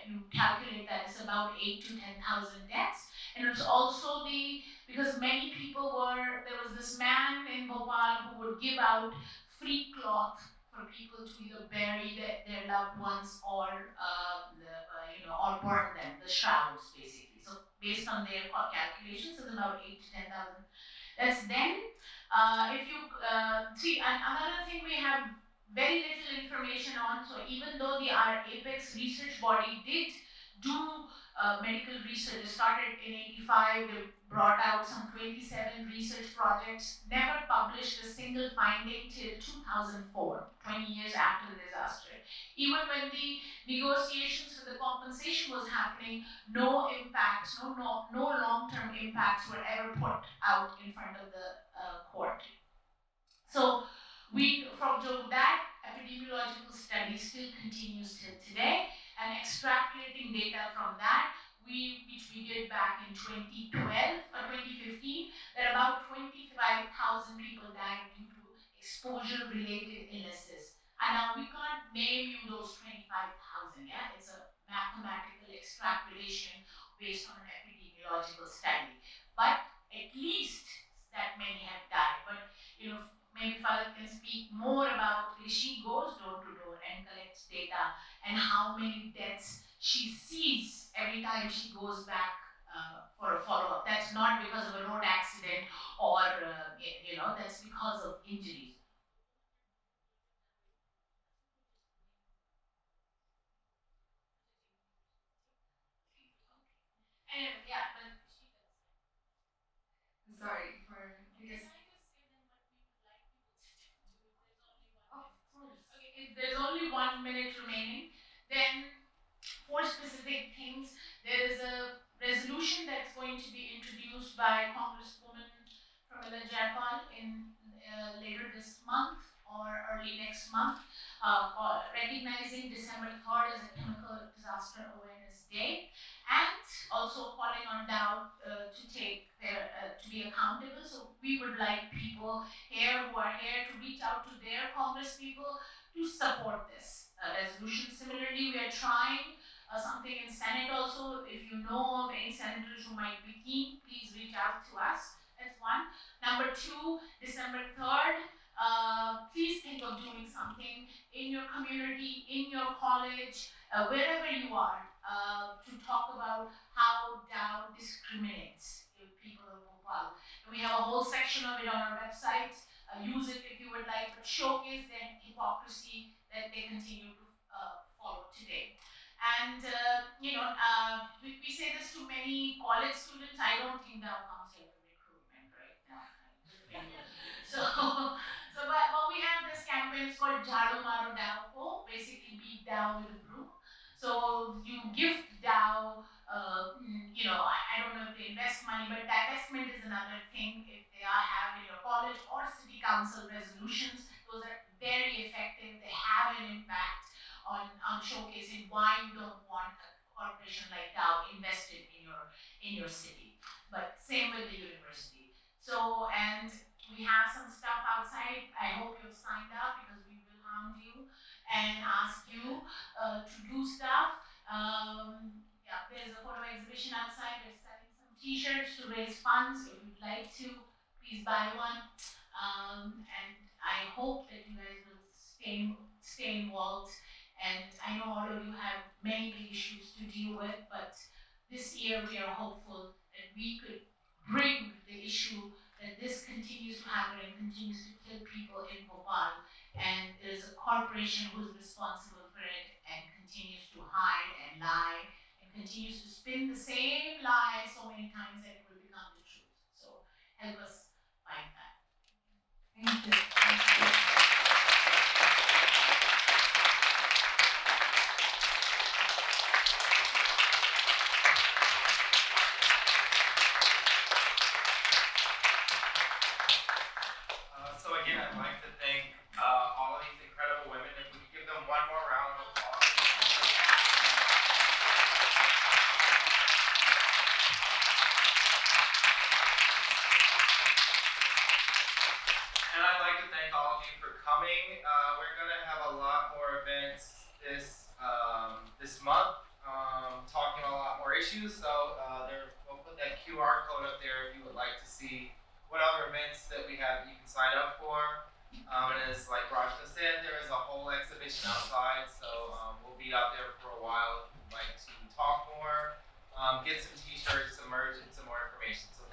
you calculate that it's about 8 to 10,000 deaths, and it's also because many people there was this man in Bhopal who would give out free cloth for people to either bury their loved ones or or burn them, the shrouds basically. So based on their calculations, it's about 8 to 10,000. That's then. If you see, and another thing we have very little information on. So even though our apex research body did do medical research, it started in '85. They brought out some 27 research projects, never published a single finding till 2004, 20 years after the disaster. Even when the negotiations for the compensation was happening, no impacts, no long-term impacts were ever put out in front of the court. So from that epidemiological study still continues till today, and extrapolating data from that, which we did back in 2012 or 2015, that about 25,000 people died due to exposure-related illnesses. And now we can't name you those 25,000, yeah? It's a mathematical extrapolation based on an epidemiological study. But at least that many have died. But maybe Farid can speak more about, because she goes door to door and collects data and how many deaths she sees every time she goes back for a follow-up. That's not because of a road accident or, that's because of injuries. Anyway, yeah, but she does. Sorry for because Can I just say then what we would like people to do if there's only one of minute? course. Okay, if there's only 1 minute remaining, then 4 specific things. There is a resolution that's going to be introduced by Congresswoman Pramila Jayapal in later this month or early next month, recognizing December 3rd as a Chemical Disaster Awareness Day, and also calling on Dow to be accountable. So we would like people here who are here to reach out to their congresspeople to support this resolution. Similarly, we are trying something in Senate also. If you know of any senators who might be keen, please reach out to us. That's one. Number two, December 3rd, please think of doing something in your community, in your college, wherever you are, to talk about how Dow discriminates people of Bhopal. And we have a whole section of it on our website. Use it if you would like, but showcase the hypocrisy that they continue to follow today. And we say this to many college students. I don't think Dow comes here for recruitment right now. But we have this campaign. It's called Jhadu Maro Dow Ko, basically beat Dow with a broom. So you gift Dow. I don't know if they invest money, but divestment is another thing. If they have in your college or city council resolutions, those are very effective. They have an impact on showcasing why you don't want a corporation like Dow invested in your city. But same with the university. So, and we have some stuff outside. I hope you've signed up because we will hound you and ask you to do stuff. Yeah, there's a photo exhibition outside. We're selling some t-shirts to raise funds. If you'd like to, please buy one. And I hope that you guys will stay involved. And I know all of you have many big issues to deal with, but this year we are hopeful that we could bring the issue that this continues to happen and continues to kill people in Bhopal, and there's a corporation who's responsible for it and continues to hide and lie and continues to spin the same lie so many times that it will become the truth. So help us fight that. Thank you. Thank you. So again, I'd like to thank all of these incredible women. If we could give them one more round of applause. And I'd like to thank all of you for coming. We're going to have a lot more events this month, talking about a lot more issues. So we'll put that QR code up there if you would like to see what other events that we have you can sign up for. And as like Rajna said, there is a whole exhibition outside, so we'll be out there for a while if you'd like to talk more, get some t-shirts, some merch, and some more information. So